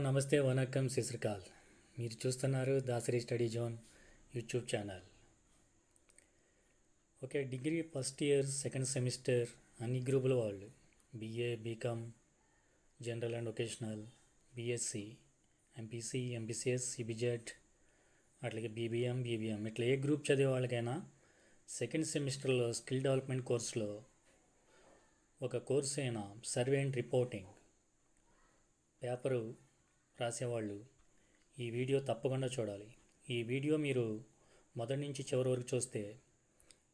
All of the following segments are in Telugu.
నమస్తే వనక్కం శిశ్రికాల్. మీరు చూస్తున్నారు Dasari study zone YouTube channel. Okay, degree first year second semester అన్ని గ్రూపుల వాళ్ళు, BA, BCom, general and vocational, BSc, MPC, MPCS, CBZ, అట్లాగే బీబీఎం ఇట్లా ఏ గ్రూప్ చదివే వాళ్ళకైనా సెకండ్ సెమిస్టర్లో స్కిల్ డెవలప్మెంట్ కోర్సులో ఒక కోర్సు అయిన సర్వే అండ్ రిపోర్టింగ్ పేపరు రాసేవాళ్ళు ఈ వీడియో తప్పకుండా చూడాలి. ఈ వీడియో మీరు మొదటి నుంచి చివరి వరకు చూస్తే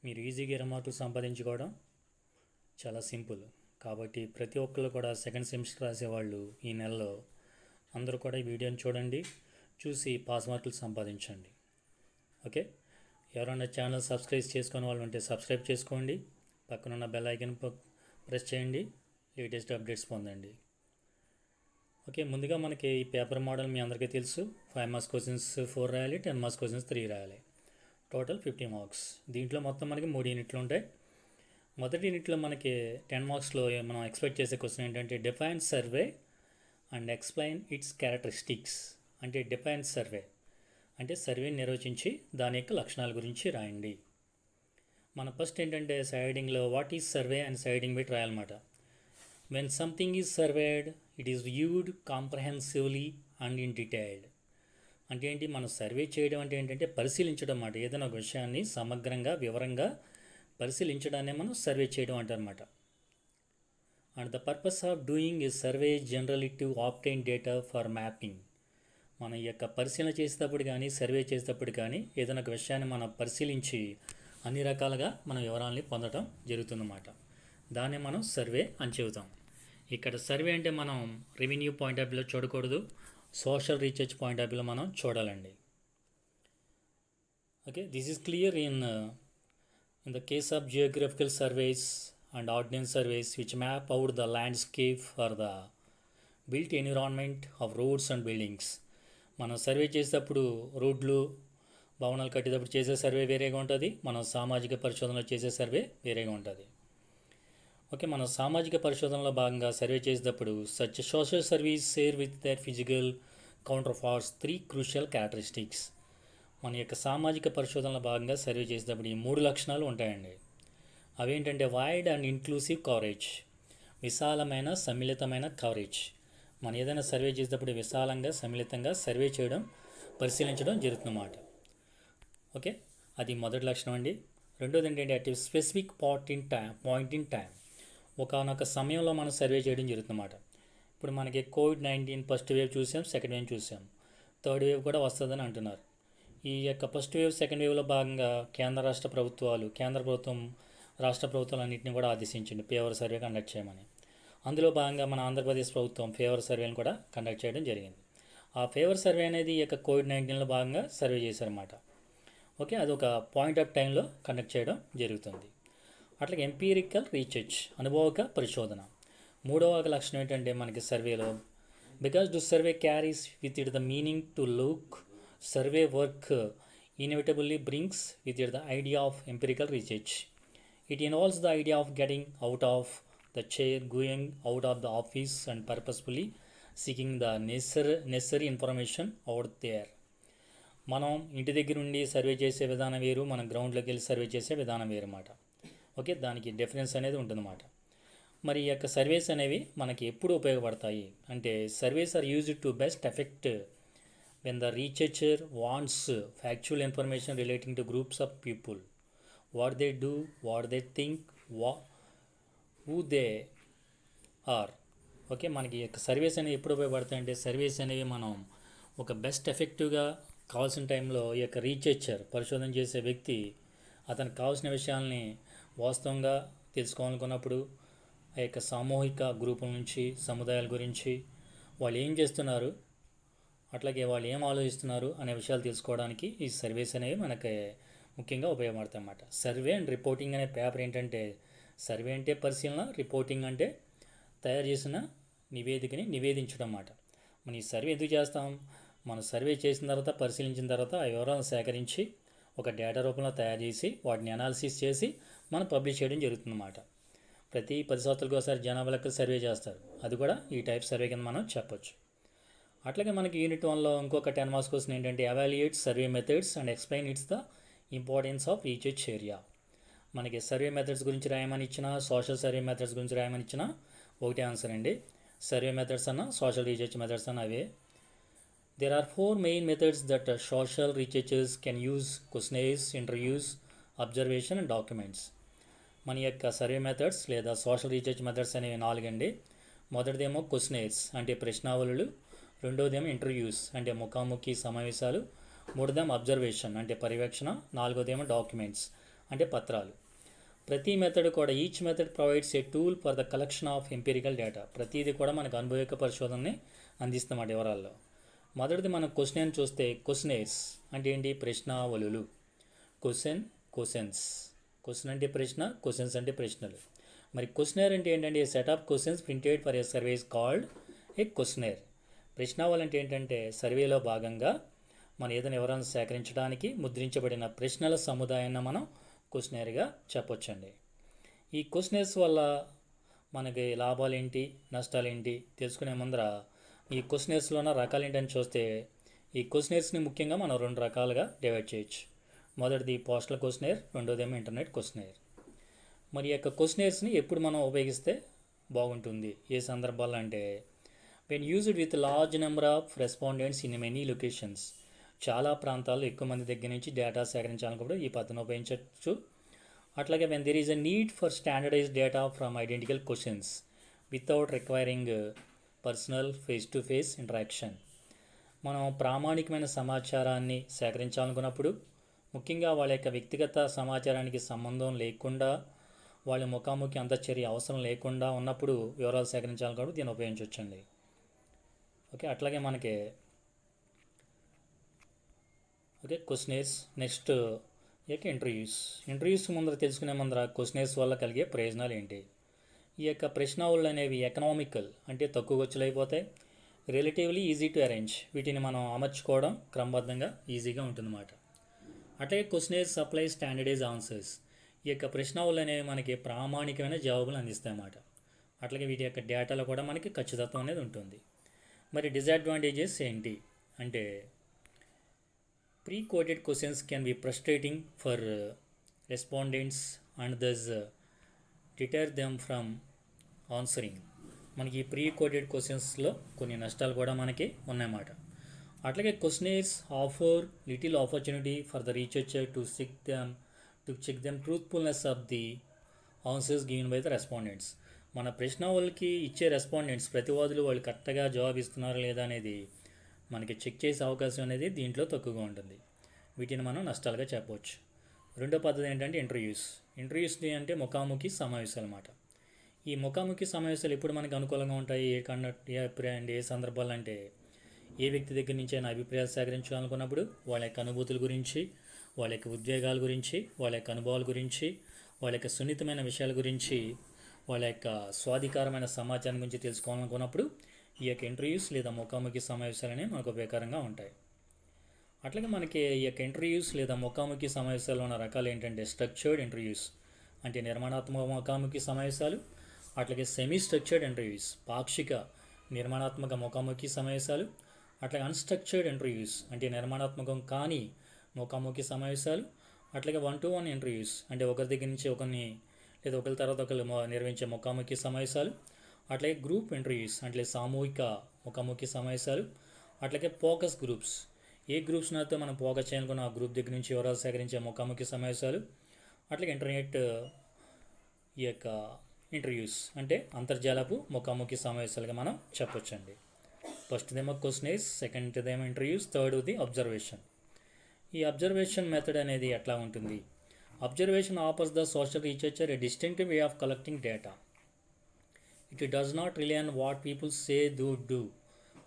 మీరు ఈజీగా 20 మార్కులు సంపాదించుకోవడం చాలా సింపుల్. కాబట్టి ప్రతి ఒక్కళ్ళు కూడా సెకండ్ సెమిస్టర్ రాసేవాళ్ళు ఈ నెలలో అందరూ కూడా ఈ వీడియోని చూడండి, చూసి పాస్ మార్కులు సంపాదించండి. ఓకే, ఎవరైనా ఛానల్ సబ్స్క్రైబ్ చేసుకునే వాళ్ళు ఉంటే సబ్స్క్రైబ్ చేసుకోండి, పక్కనున్న బెల్ ఐకాన్ ప్రెస్ చేయండి, లేటెస్ట్ అప్డేట్స్ పొందండి. ఓకే, ముందుగా మనకి ఈ పేపర్ మోడల్ మీ అందరికీ తెలుసు. 5 మార్క్స్ క్వశ్చన్స్ 4 రాయాలి, 10 మార్క్స్ క్వశ్చన్స్ 3 రాయాలి, టోటల్ 50 మార్క్స్. దీంట్లో మొత్తం మనకి 3 యూనిట్లు ఉంటాయి. మొదటి యూనిట్లో మనకి 10 మార్క్స్లో మనం ఎక్స్పెక్ట్ చేసే క్వశ్చన్ ఏంటంటే define survey and explain it's characteristics. అంటే డిఫైన్ సర్వే అంటే సర్వేని నిర్వచించి దాని యొక్క లక్షణాల గురించి రాయండి. మన ఫస్ట్ ఏంటంటే సైడింగ్లో what is survey and siding bit రాయాలన్నమాట. When something is surveyed, it is viewed comprehensively and in detail. అంటే ఏంటి, మనం సర్వే చేయడం అంటే ఏంటంటే పరిశీలించడం అన్నమాట. ఏదైనా ఒక విషయాన్ని సమగ్రంగా వివరంగా పరిశీలించడాన్ని మనం సర్వే చేయడం అంటారన్నమాట. And the purpose of doing ఈ survey generally to obtain data for mapping. మన యొక్క పరిశీలన చేసేటప్పుడు కానీ సర్వే చేసేటప్పుడు కానీ ఏదైనా ఒక విషయాన్ని మనం పరిశీలించి అన్ని రకాలుగా మన వివరాలని పొందడం జరుగుతుందన్నమాట. దాన్ని మనం సర్వే అని చెబుతాం. ఇక్కడ సర్వే అంటే మనం రెవెన్యూ పాయింట్ ఆఫ్ వ్యూలో చూడకూడదు, సోషల్ రీసెర్చ్ పాయింట్ ఆఫ్ వ్యూలో మనం చూడాలండి. Okay, this is clear in the case of geographical surveys and ordnance surveys which map out the landscape for the built environment of roads and buildings. మనం సర్వే చేసేటప్పుడు రోడ్లు, భవనాలు కట్టేటప్పుడు చేసే సర్వే వేరేగా ఉంటుంది, మనం సామాజిక పరిశోధనలో చేసే సర్వే వేరేగా ఉంటుంది. ఓకే, మన సామాజిక పరిశోధనలో భాగంగా సర్వే చేసేటప్పుడు such social service share with their physical counter parts 3 crucial characteristics. మన యొక్క సామాజిక పరిశోధనలో భాగంగా సర్వే చేసేటప్పుడు ఈ 3 లక్షణాలు ఉంటాయండి. అవేంటంటే వైడ్ అండ్ ఇన్క్లూసివ్ కవరేజ్, విశాలమైన సమ్మిళితమైన కవరేజ్. మనం ఏదైనా సర్వే చేసేటప్పుడు విశాలంగా సమ్మిళితంగా సర్వే చేయడం, పరిశీలించడం జరుగుతుందన్నమాట. ఓకే, అది మొదటి లక్షణం అండి. రెండోది ఏంటంటే at specific point in time, ఒకనొక సమయంలో మనం సర్వే చేయడం జరుగుతుందన్నమాట. ఇప్పుడు మనకి కోవిడ్-19 ఫస్ట్ వేవ్ చూసాం, సెకండ్ వేవ్ చూసాం, థర్డ్ వేవ్ కూడా వస్తుందని అంటున్నారు. ఈ యొక్క ఫస్ట్ వేవ్ సెకండ్ వేవ్లో భాగంగా కేంద్ర ప్రభుత్వం రాష్ట్ర ప్రభుత్వాలు అన్నింటినీ కూడా ఆదేశించింది ఫేవర్ సర్వే కండక్ట్ చేయమని. అందులో భాగంగా మన ఆంధ్రప్రదేశ్ ప్రభుత్వం ఫేవర్ సర్వేని కూడా కండక్ట్ చేయడం జరిగింది. ఆ ఫేవర్ సర్వే అనేది ఈ యొక్క కోవిడ్-19లో భాగంగా సర్వే చేశారన్నమాట. ఓకే, అదొక పాయింట్ ఆఫ్ టైంలో కండక్ట్ చేయడం జరుగుతుంది. అట్లాగే ఎంపీరికల్ రీసెర్చ్, అనుభవక పరిశోధన. మూడవ లక్షణం ఏంటంటే మనకి సర్వేలో because do survey carries with it the meaning to look, survey work inevitably brings with it the idea of empirical research. It involves the idea of getting out of the chair, going out of the office and purposefully seeking the necessary information out there. మనం ఇంటి దగ్గర ఉండి సర్వే చేసే విధానం వేరు, మనం గ్రౌండ్లోకి వెళ్ళి సర్వే చేసే విధానం వేరు అన్నమాట. ఓకే, దానికి డిఫరెన్స్ అనేది ఉంటుందన్నమాట. మరి ఈ యొక్క సర్వేస్ అనేవి మనకి ఎప్పుడు ఉపయోగపడతాయి అంటే surveys are used to best effect when the researcher wants factual information relating to groups of people, what they do, what they think, who they are. Okay, మనకి ఈ యొక్క సర్వేస్ అనేవి ఎప్పుడు ఉపయోగపడతాయి అంటే సర్వేస్ అనేవి మనం ఒక బెస్ట్ ఎఫెక్టివ్గా కావాల్సిన టైంలో ఈ యొక్క రీసెర్చర్ పరిశోధన చేసే వ్యక్తి అతనికి కావాల్సిన విషయాల్ని వాస్తవంగా తెలుసుకోవాలనుకున్నప్పుడు ఆ యొక్క సామూహిక గ్రూపుల నుంచి, సముదాయాల గురించి వాళ్ళు ఏం చేస్తున్నారు, అట్లాగే వాళ్ళు ఏం ఆలోచిస్తున్నారు అనే విషయాలు తెలుసుకోవడానికి ఈ సర్వేస్ అనేవి మనకి ముఖ్యంగా ఉపయోగపడతాయి అన్నమాట. సర్వే అండ్ రిపోర్టింగ్ అనే పేపర్ ఏంటంటే సర్వే అంటే పరిశీలన, రిపోర్టింగ్ అంటే తయారు చేసిన నివేదికని నివేదించడం అన్నమాట. మనం ఈ సర్వే ఎందుకు చేస్తాం, మనం సర్వే చేసిన తర్వాత పరిశీలించిన తర్వాత ఆ వివరాలను సేకరించి ఒక డేటా రూపంలో తయారు చేసి వాటిని అనాలిసిస్ చేసి మనం పబ్లిష్ చేయడం జరుగుతుందన్నమాట. ప్రతి 10 సంవత్సరాలకు ఒకసారి జనాభా లెక్కలు సర్వే చేస్తారు, అది కూడా ఈ టైప్ సర్వే కింద మనం చెప్పొచ్చు. అట్లాగే మనకి యూనిట్ 1లో ఇంకొక 10 మార్క్స్ క్వశ్చన్ ఏంటంటే evaluate survey methods and explain it's the importance of research area. మనకి సర్వే మెథడ్స్ గురించి రాయమని ఇచ్చిన, సోషల్ సర్వే మెథడ్స్ గురించి రాయమని ఇచ్చిన ఒకటే ఆన్సర్ అండి. సర్వే మెథడ్స్ అన్న సోషల్ రీసెర్చ్ మెథడ్స్ అన్న అవే. There are four main methods that social researchers can use: questionnaires, interviews, observation and documents. మన యొక్క సర్వే మెథడ్స్ లేదా సోషల్ రీసెర్చ్ మెథడ్స్ అనేవి 4 అండి. మొదటిదేమో క్వశ్చనైర్స్ అంటే ప్రశ్నావళులు, రెండోదేమో ఇంటర్వ్యూస్ అంటే ముఖాముఖి సమావేశాలు, మూడోదేమో అబ్జర్వేషన్ అంటే పర్యవేక్షణ, నాలుగోదేమో డాక్యుమెంట్స్ అంటే పత్రాలు. ప్రతి మెథడ్ కూడా each method provides A tool for the collection of empirical data. ప్రతిదీ కూడా మనకు అనుభవిక పరిశోధనని అందిస్తామాట వివరాల్లో. మొదటిది మనం క్వశ్చన్ చూస్తే క్వశ్చనైర్స్ అంటే ఏంటి? ప్రశ్నావళులు. క్వశ్చన్స్ అంటే ప్రశ్న, క్వశ్చన్స్ అంటే ప్రశ్నలు. మరి క్వశ్చనర్ అంటే ఏంటంటే set of questions printed for a surveys called a questionnaire. ప్రశ్నావళి అంటే ఏంటంటే సర్వేలో భాగంగా మన ఏదైనా వివరాలను సేకరించడానికి ముద్రించబడిన ప్రశ్నల సముదాయాన్ని మనం క్వశ్చనర్గా చెప్పొచ్చండి. ఈ క్వశ్చనర్స్ వల్ల మనకి లాభాలు ఏంటి, నష్టాలు ఏంటి తెలుసుకునే ముందర ఈ క్వశ్చనర్స్లోన రకాలు ఏంటని చూస్తే ఈ క్వశ్చనర్స్ని ముఖ్యంగా మనం 2 రకాలుగా డివైడ్ చేయొచ్చు. మొదటిది పోస్టల్ క్వశ్చనర్, రెండోదేమో ఇంటర్నెట్ క్వశ్చనర్. మరి ఈ యొక్క క్వశ్చనర్స్ని ఎప్పుడు మనం ఉపయోగిస్తే బాగుంటుంది, ఏ సందర్భాల్లో అంటే when used with large number of respondents in many locations. చాలా ప్రాంతాల్లో ఎక్కువ మంది దగ్గర నుంచి డేటా సేకరించాలనుకుంటే ఈ పద్ధతిని ఉపయోగించవచ్చు. అట్లాగే when there is a need for standardised data from identical questions without requiring personal face to face interaction. మనం ప్రామాణికమైన సమాచారాన్ని సేకరించాలనుకున్నప్పుడు, ముఖ్యంగా వాళ్ళ యొక్క వ్యక్తిగత సమాచారానికి సంబంధం లేకుండా, వాళ్ళ ముఖాముఖి అంతచర్య అవసరం లేకుండా ఉన్నప్పుడు వివరాలు సేకరించాలనుకున్నప్పుడు దీన్ని ఉపయోగించవచ్చండి. ఓకే, అట్లాగే మనకి క్వశ్చనర్స్. నెక్స్ట్ ఇంటర్వ్యూస్ ముందర తెలుసుకునే ముందర క్వశ్చనర్స్ వల్ల కలిగే ప్రయోజనాలు ఏంటి? ఈ యొక్క ప్రశ్నావళులు అనేవి ఎకనామికల్ అంటే తక్కువ ఖర్చులు అయిపోతాయి, రిలేటివ్లీ ఈజీ టు అరేంజ్. వీటిని మనం అమర్చుకోవడం క్రమబద్ధంగా ఈజీగా ఉంటుందన్నమాట. అట్లాగే క్వశ్చనర్స్ సప్లై స్టాండర్డైజ్ ఆన్సర్స్. ఈ యొక్క ప్రశ్నావళులు అనేవి మనకి ప్రామాణికమైన జవాబులు అందిస్తాయి అన్నమాట. అట్లాగే వీటి యొక్క డేటాలో కూడా మనకి ఖచ్చితత్వం అనేది ఉంటుంది. మరి డిసడ్వాంటేజెస్ ఏంటి అంటే pre coded questions can be frustrating for respondents and thus deter them from answering. మనకి ప్రీ కోడెడ్ క్వశ్చన్స్లో కొన్ని నష్టాలు కూడా మనకి ఉన్నాయన్నమాట. అట్లాగే questionnaires offer little opportunity for the researcher to check them truthfulness of the answers given by the respondents. మన ప్రశ్నావళికి ఇచ్చే రెస్పాండెంట్స్ ప్రతివాదులు వాళ్ళు కరెక్ట్గా జవాబు ఇస్తున్నారా లేదా అనేది మనకి చెక్ చేసే అవకాశం అనేది దీంట్లో తక్కువగా ఉంటుంది. వీటిని మనం నష్టాలుగా చెప్పవచ్చు. రెండో పద్ధతి ఏంటంటే ఇంటర్వ్యూస్ అంటే ముఖాముఖి సమావేశాలు అన్నమాట. ఈ ముఖాముఖి సమావేశాలు ఎప్పుడు మనకు అనుకూలంగా ఉంటాయి, ఏ అభిప్రాయం ఏ సందర్భాలు అంటే ఏ వ్యక్తి దగ్గర నుంచి అయినా అభిప్రాయాలు సేకరించాలనుకున్నప్పుడు వాళ్ళ యొక్క అనుభూతుల గురించి, వాళ్ళ యొక్క ఉద్వేగాల గురించి, వాళ్ళ యొక్క అనుభవాల గురించి, వాళ్ళ యొక్క సున్నితమైన విషయాల గురించి, వాళ్ళ యొక్క స్వాధికారమైన సమాచారం గురించి తెలుసుకోవాలనుకున్నప్పుడు ఈ యొక్క ఇంటర్వ్యూస్ లేదా ముఖాముఖి సమావేశాలు అనేవి మనకు ఉపయోగకరంగా ఉంటాయి. అట్లాగే మనకి ఈ యొక్క ఇంటర్వ్యూస్ లేదా ముఖాముఖి సమావేశాలు ఉన్న రకాలు ఏంటంటే స్ట్రక్చర్డ్ ఇంటర్వ్యూస్ అంటే నిర్మాణాత్మక ముఖాముఖి సమావేశాలు, అట్లాగే సెమీ స్ట్రక్చర్డ్ ఇంటర్వ్యూస్ పాక్షిక నిర్మాణాత్మక ముఖాముఖి సమావేశాలు, అట్లాగే అన్స్ట్రక్చర్డ్ ఇంటర్వ్యూస్ అంటే నిర్మాణాత్మకం కానీ ముఖాముఖి సమావేశాలు, అట్లాగే 1-to-1 ఇంటర్వ్యూస్ అంటే ఒకరి దగ్గర నుంచి ఒకరిని లేదా ఒకరి తర్వాత ఒకరు నిర్వహించే ముఖాముఖి సమావేశాలు, అట్లాగే గ్రూప్ ఇంటర్వ్యూస్ అంటే సామూహిక ముఖాముఖి సమావేశాలు, అట్లాగే ఫోకస్ గ్రూప్స్ ఏ గ్రూప్స్ నాతో మనం ఫోకస్ చేయాలనుకున్న ఆ గ్రూప్ దగ్గర నుంచి వివరాలు సేకరించే ముఖాముఖి సమావేశాలు, అట్లాగే ఇంటర్నెట్ ఈ యొక్క ఇంటర్వ్యూస్ అంటే అంతర్జాలపు ముఖాముఖి సమావేశాలుగా మనం చెప్పొచ్చండి. ఫస్ట్దేమో క్వశ్చనర్స్, సెకండ్దేమో ఇంటర్వ్యూస్, థర్డ్ది అబ్జర్వేషన్. ఈ అబ్జర్వేషన్ మెథడ్ అనేది ఎట్లా ఉంటుంది? Observation offers the social researcher A distinctive way of collecting data. It does not rely on what people say they do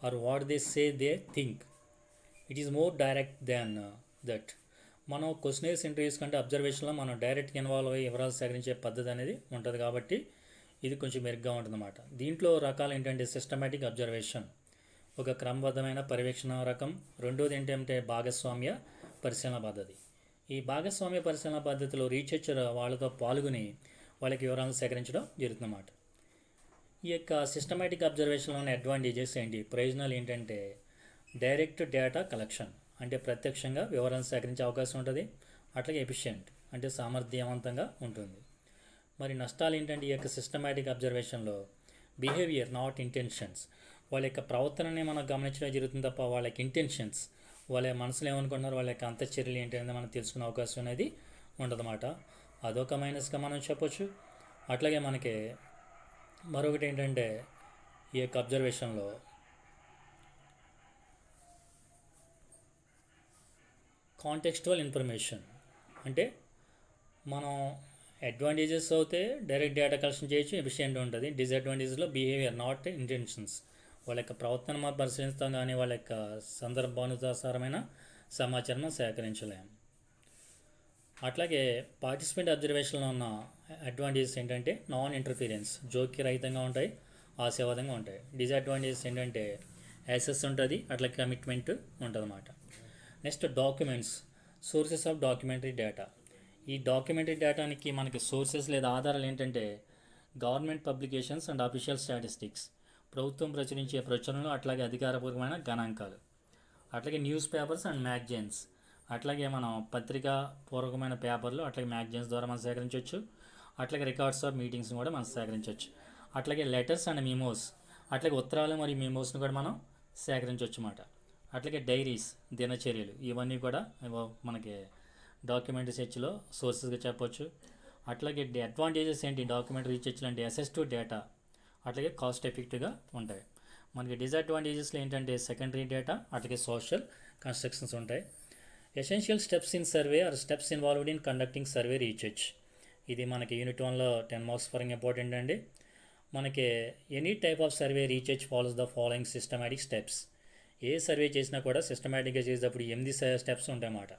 or what they say they think. It is more direct than that. మనం క్వశ్చనర్స్ ఇంటర్వ్యూస్ కంటే అబ్జర్వేషన్లో మనం డైరెక్ట్గా ఇన్వాల్వ్ అయ్యి వివరాలు సేకరించే పద్ధతి అనేది ఉంటుంది కాబట్టి ఇది కొంచెం మెరుగ్గా ఉంటుందన్నమాట. దీంట్లో రకాలు ఏంటంటే సిస్టమేటిక్ అబ్జర్వేషన్ ఒక క్రమబద్ధమైన పర్యవేక్షణ రకం, రెండోది ఏంటంటే భాగస్వామ్య పరిశీలన పద్ధతి. ఈ భాగస్వామ్య పరిశీలన పద్ధతిలో రీసెర్చర్ వాళ్ళతో పాల్గొని వాళ్ళకి వివరాలను సేకరించడం జరుగుతుందన్నమాట. ఈ యొక్క సిస్టమేటిక్ అబ్జర్వేషన్లో ఉన్న అడ్వాంటేజెస్ ఏంటి, ప్రయోజనాలు ఏంటంటే డైరెక్ట్ డేటా కలెక్షన్ అంటే ప్రత్యక్షంగా వివరాలను సేకరించే అవకాశం ఉంటుంది. అట్లాగే ఎఫిషియెంట్ అంటే సామర్థ్యవంతంగా ఉంటుంది. మరి నష్టాలు ఏంటంటే ఈ యొక్క సిస్టమాటిక్ అబ్జర్వేషన్లో బిహేవియర్ నాట్ ఇంటెన్షన్స్, వాళ్ళ యొక్క ప్రవర్తనని మనం గమనించడం జరుగుతుంది తప్ప వాళ్ళ యొక్క ఇంటెన్షన్స్, వాళ్ళ మనసులో ఏమనుకుంటున్నారు, వాళ్ళ యొక్క అంతఃచర్యలు ఏంటి అనేది మనం తెలుసుకునే అవకాశం అనేది ఉండదన్నమాట. అదొక మైనస్గా మనం చెప్పొచ్చు. అట్లాగే మనకి మరొకటి ఏంటంటే ఈ యొక్క అబ్జర్వేషన్లో కాంటెక్స్టువల్ ఇన్ఫర్మేషన్ అంటే మనం అడ్వాంటేజెస్ అయితే డైరెక్ట్ డేటా కలెక్షన్ చేయొచ్చు, ఎఫిషియెంట్ ఉంటుంది. డిసడ్వాంటేజెస్లో బిహేవియర్ నాట్ ఇంటెన్షన్స్, వాళ్ళ యొక్క ప్రవర్తన మనం పరిశీలిస్తాం కానీ వాళ్ళ యొక్క సందర్భానుసారమైన సమాచారం సేకరించలేము. అట్లాగే పార్టిసిపెంట్ అబ్జర్వేషన్లో ఉన్న అడ్వాంటేజెస్ ఏంటంటే నాన్ ఇంటర్ఫీరెన్స్, జోక్య రహితంగా ఉంటాయి, ఆశావాదంగా ఉంటాయి. డిసడ్వాంటేజెస్ ఏంటంటే యాక్సెస్ ఉంటుంది, అట్లా కమిట్మెంట్ ఉంటుంది అన్నమాట. Next documents, sources of documentary data. ఈ డాక్యుమెంటరీ డేటానికి మనకి సోర్సెస్ లేదా ఆధారాలు ఏంటంటే government publications and official statistics, ప్రభుత్వం ప్రచురించే ప్రచురణలు, అట్లాగే అధికారపూర్వకమైన గణాంకాలు, అట్లాగే న్యూస్ పేపర్స్ అండ్ మ్యాగజైన్స్, అట్లాగే మనం పత్రికా పూర్వకమైన పేపర్లు అట్లాగే మ్యాగజైన్స్ ద్వారా మనం సేకరించవచ్చు. అట్లాగే రికార్డ్స్ ఆఫ్ మీటింగ్స్ని కూడా మనం సేకరించవచ్చు. అట్లాగే లెటర్స్ అండ్ మెమోస్, అట్లాగే ఉత్తరాలు మరియు మెమోస్ని కూడా మనం సేకరించవచ్చు అన్నమాట. అట్లాగే డైరీస్, దినచర్యలు, ఇవన్నీ కూడా మనకి డాక్యుమెంట్ రీసెర్చ్లో సోర్సెస్గా చెప్పొచ్చు. అట్లాగే అడ్వాంటేజెస్ ఏంటి డాక్యుమెంట్ రీసెర్చ్లు అంటే అసెస్టివ్ డేటా, అట్లాగే కాస్ట్ ఎఫెక్టివ్గా ఉంటాయి. మనకి డిసడ్వాంటేజెస్లో ఏంటంటే సెకండరీ డేటా, అట్లాగే సోషల్ కన్స్ట్రక్షన్స్ ఉంటాయి. Essential steps in survey are steps involved in conducting survey research, ఇది మనకి యూనిట్ 1లో 10 మార్క్స్ పరంగా ఇంపార్టెంట్ అండి. మనకి any type of survey research follows the following systematic steps. A survey చేసినా కూడా సిస్టమాటిక్గా చేసేటప్పుడు 8 స్టెప్స్ ఉంటాయన్నమాట.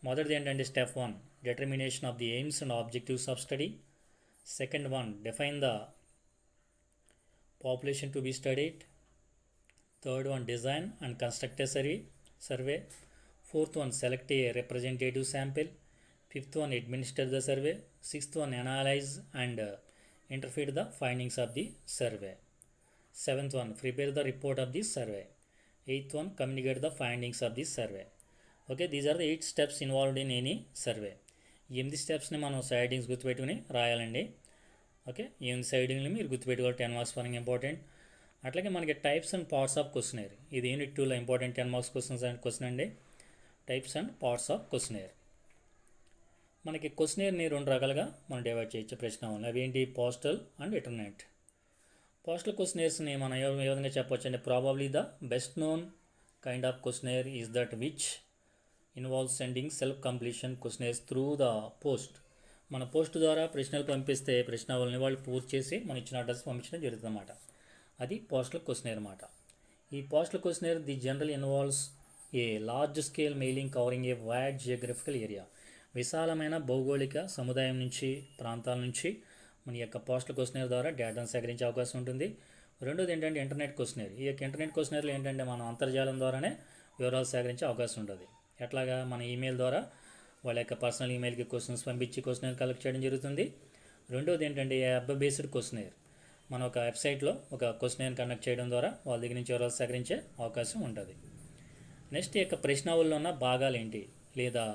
మొదటిది ఏంటంటే step 1 determination of the aims and objectives of study. Second one define the population to be studied. Third one design and construct a survey. Fourth one select a representative sample. Fifth one administer the survey. Sixth one analyse and interpret the findings of the survey. Seventh one prepare the report of the survey. Eighth one communicate the findings of the survey. Okay, these are the 8 steps involved in any survey. ఈ 8 స్టెప్స్ని మనం సైడింగ్స్ గుర్తుపెట్టుకుని రాయాలండి. ఓకే, ఈ 8 సైడింగ్ని మీరు గుర్తుపెట్టుకోవాలి, 10 మార్క్స్ పరంగా ఇంపార్టెంట్. అట్లాగే మనకి types and parts of questionnaire, ఇది యూనిట్ 2లో ఇంపార్టెంట్ 10 మార్క్స్ క్వశ్చన్ అండి. Types and parts of questionnaire. మనకి క్వశ్చనర్ని 2 రకాలుగా మనం డివైడ్ చేయొచ్చు ప్రశ్నలు. అవి ఏంటి? Postal and internet. పోస్టల్ క్వశ్చనర్స్ని మనం ఏ విధంగా చెప్పొచ్చు అంటే probably the best known kind of questionnaire is that which involve sending self completion questionnaires through the post. మన పోస్ట్ ద్వారా ప్రశ్నలు పంపిస్తే ప్రశ్నలని వాళ్ళు పూర్తి చేసి మనం ఇచ్చిన అడ్రస్ పంపించడం జరుగుతుంది అన్నమాట. అది పోస్టల్ క్వశ్చనర్ అన్నమాట. ఈ postal questionnaire the general involves a large scale mailing covering A wide geographical area. విశాలమైన భౌగోళిక సముదాయం నుంచి ప్రాంతాల నుంచి మన యొక్క పోస్టల్ క్వశ్చనర్ ద్వారా డేటాను సేకరించే అవకాశం ఉంటుంది. రెండోది ఏంటంటే ఇంటర్నెట్ క్వశ్చనర్. ఈ యొక్క ఇంటర్నెట్ క్వశ్చనర్లు ఏంటంటే మనం అంతర్జాలం ద్వారానే వివరాలు సేకరించే అవకాశం ఉంటుంది. ఎట్లాగా? మన ఈమెయిల్ ద్వారా వాళ్ళ యొక్క పర్సనల్ ఈమెయిల్కి క్వశ్చన్స్ పంపించి క్వశ్చనర్ కలెక్ట్ చేయడం జరుగుతుంది. రెండోది ఏంటంటే యాప్ బేస్డ్ క్వశ్చనర్. మన ఒక వెబ్సైట్లో ఒక క్వశ్చనర్ కండక్ట్ చేయడం ద్వారా వాళ్ళ దగ్గర నుంచి వివరాలు సేకరించే అవకాశం ఉంటుంది. నెక్స్ట్ ఈ యొక్క ప్రశ్నావళిలో ఉన్న భాగాలు ఏంటి లేదా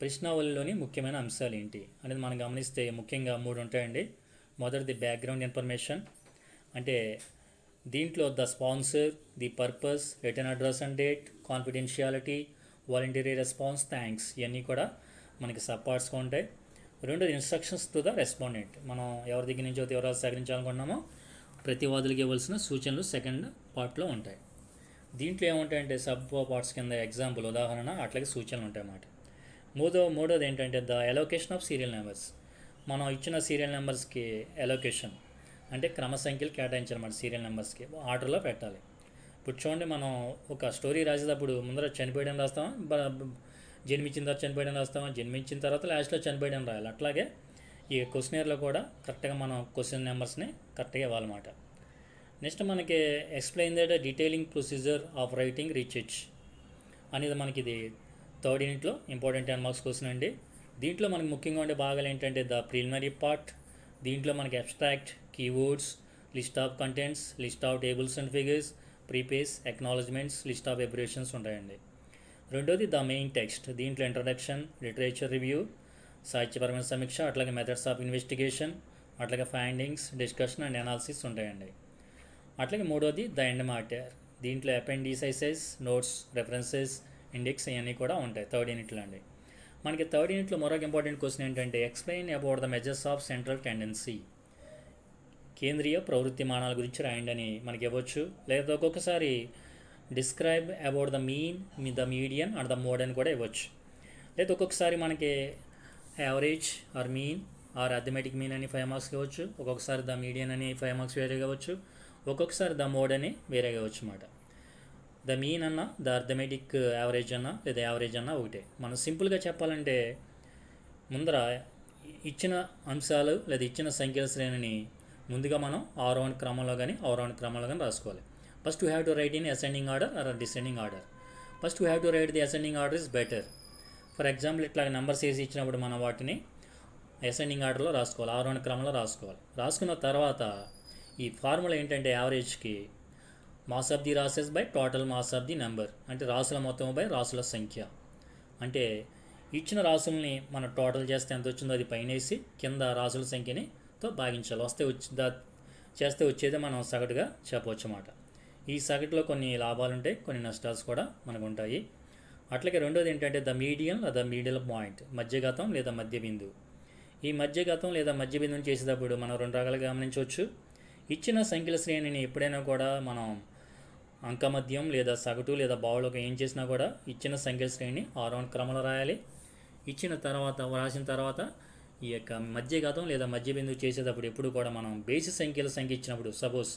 ప్రశ్నావళిలోని ముఖ్యమైన అంశాలు ఏంటి అనేది మనం గమనిస్తే ముఖ్యంగా 3 ఉంటాయండి. మొదటిది బ్యాక్గ్రౌండ్ ఇన్ఫర్మేషన్, అంటే దీంట్లో the sponsor, the purpose, return address and date, confidentiality, voluntary response, thanks, ఇవన్నీ కూడా మనకి సబ్ పార్ట్స్గా ఉంటాయి. రెండోది ఇన్స్ట్రక్షన్స్ టు ద రెస్పాండెంట్. మనం ఎవరి దగ్గర నుంచి వివరాలు సేకరించాలనుకుంటున్నామో ప్రతివాదులకు ఇవ్వాల్సిన సూచనలు సెకండ్ పార్ట్లో ఉంటాయి. దీంట్లో ఏముంటాయంటే సబ్ పార్ట్స్ కింద ఎగ్జాంపుల్, ఉదాహరణ, అట్లాగే సూచనలు ఉంటాయి అన్నమాట. మూడోది ఏంటంటే the allocation of serial numbers. మనం ఇచ్చిన సీరియల్ నెంబర్స్కి అలోకేషన్ అంటే క్రమ సంఖ్యలు కేటాయించాలన్నమాట. సీరియల్ నెంబర్స్కి ఆర్డర్లో పెట్టాలి. ఇప్పుడు చూడండి, మనం ఒక స్టోరీ రాసేటప్పుడు ముందర చనిపోయడం రాస్తామా, జన్మించిన తర్వాత చనిపోయడం రాస్తామా, జన్మించిన తర్వాత లాస్ట్లో చనిపోయడం రాయాలి. అట్లాగే ఈ క్వశ్చనర్లో కూడా కరెక్ట్గా మనం క్వశ్చన్ నెంబర్స్ని కరెక్ట్గా ఇవ్వాలన్నమాట. నెక్స్ట్ మనకి explain that detailing procedure of writing research అనేది మనకి ఇది 3rd యూనిట్లో ఇంపార్టెంట్ 10 మార్క్స్ క్వశ్చన్ అండి. దీంట్లో మనకి ముఖ్యంగా ఉండే భాగాలు ఏంటంటే ద ప్రిలిమినరీ పార్ట్. దీంట్లో మనకి abstract, keywords, list of contents, list of tables and figures, preface, acknowledgements, list of abbreviations ఉంటాయండి. రెండోది ద మెయిన్ టెక్స్ట్. దీంట్లో ఇంట్రడక్షన్, లిటరేచర్ రివ్యూ, సాహిత్యపరమైన సమీక్ష, అట్లాగే మెథడ్స్ ఆఫ్ ఇన్వెస్టిగేషన్, అట్లాగే ఫైండింగ్స్, డిస్కషన్ అండ్ అనాలిసిస్ ఉంటాయండి. అట్లాగే మూడోది ద ఎండ్ మ్యాటర్. దీంట్లో అపెండిసైసెస్, నోట్స్, రెఫరెన్సెస్, ఇండెక్స్ ఇవన్నీ కూడా ఉంటాయి థర్డ్ యూనిట్లో అండి. మనకి థర్డ్ యూనిట్లో మరొక ఇంపార్టెంట్ క్వశ్చన్ ఏంటంటే explain about the measures of central tendency. కేంద్రీయ ప్రవృత్తి మానాల గురించి రాయండి అని మనకి ఇవ్వచ్చు. లేదా ఒక్కొక్కసారి describe about the mean, the median and the mode అని కూడా ఇవ్వచ్చు. లేదా ఒక్కొక్కసారి మనకి average or mean or arithmetic mean అని 5 మార్క్స్ ఇవ్వచ్చు. ఒక్కొక్కసారి ద మీడియన్ అని 5 మార్క్స్ వేరేగా ఇవ్వచ్చు. ఒక్కొక్కసారి ద మోడ్ అని వేరేగా ఇవ్వచ్చు అన్నమాట. ద మీన్ అన్న, ద అర్థమెటిక్ యావరేజ్ అన్న, లేదా యావరేజ్ అన్న ఒకటే. మనం సింపుల్గా చెప్పాలంటే ముందర ఇచ్చిన అంశాలు లేదా ఇచ్చిన సంఖ్యల శ్రేణిని ముందుగా మనం ఆరోహణ క్రమంలో కానీ అవరోహణ క్రమంలో కానీ రాసుకోవాలి. First you have to right in ascending order or descending order. First you have to right the ascending order is better. For example ఇట్లా నెంబర్స్ వేసి ఇచ్చినప్పుడు మనం వాటిని అసెండింగ్ ఆర్డర్లో రాసుకోవాలి, ఆరోహణ క్రమంలో రాసుకోవాలి. రాసుకున్న తర్వాత ఈ ఫార్ములా ఏంటంటే యావరేజ్కి mass of the races by total mass of the number, అంటే రాసుల మొత్తం బై రాసుల సంఖ్య. అంటే ఇచ్చిన రాసుల్ని మనం టోటల్ చేస్తే ఎంత వచ్చిందో అది పైన వేసి కింద రాసుల సంఖ్యని తో భాగించాలి. చేస్తే వచ్చేదే మనం సగటుగా చెప్పవచ్చు అన్నమాట. ఈ సగటులో కొన్ని లాభాలు ఉంటాయి, కొన్ని నష్టాలు కూడా మనకు ఉంటాయి. అట్లాగే రెండోది ఏంటంటే ద మీడియం లేదా మిడిల్ పాయింట్, మధ్యగతం లేదా మధ్య బిందువు. ఈ మధ్యగతం లేదా మధ్య బిందువుని చేసేటప్పుడు మనం 2 రకాలుగా గమనించవచ్చు. ఇచ్చిన సంఖ్యల శ్రేణిని ఎప్పుడైనా కూడా మనం అంకమద్యం లేదా సగటు లేదా బావులకు ఏం చేసినా కూడా ఇచ్చిన సంఖ్యల శ్రేణిని ఆరోహణ క్రమంలో రాయాలి. రాసిన తర్వాత ఈ యొక్క మధ్యగతం లేదా మధ్య బిందువు చేసేటప్పుడు ఎప్పుడు కూడా మనం బేసి సంఖ్యల సంఖ్య ఇచ్చినప్పుడు సపోజ్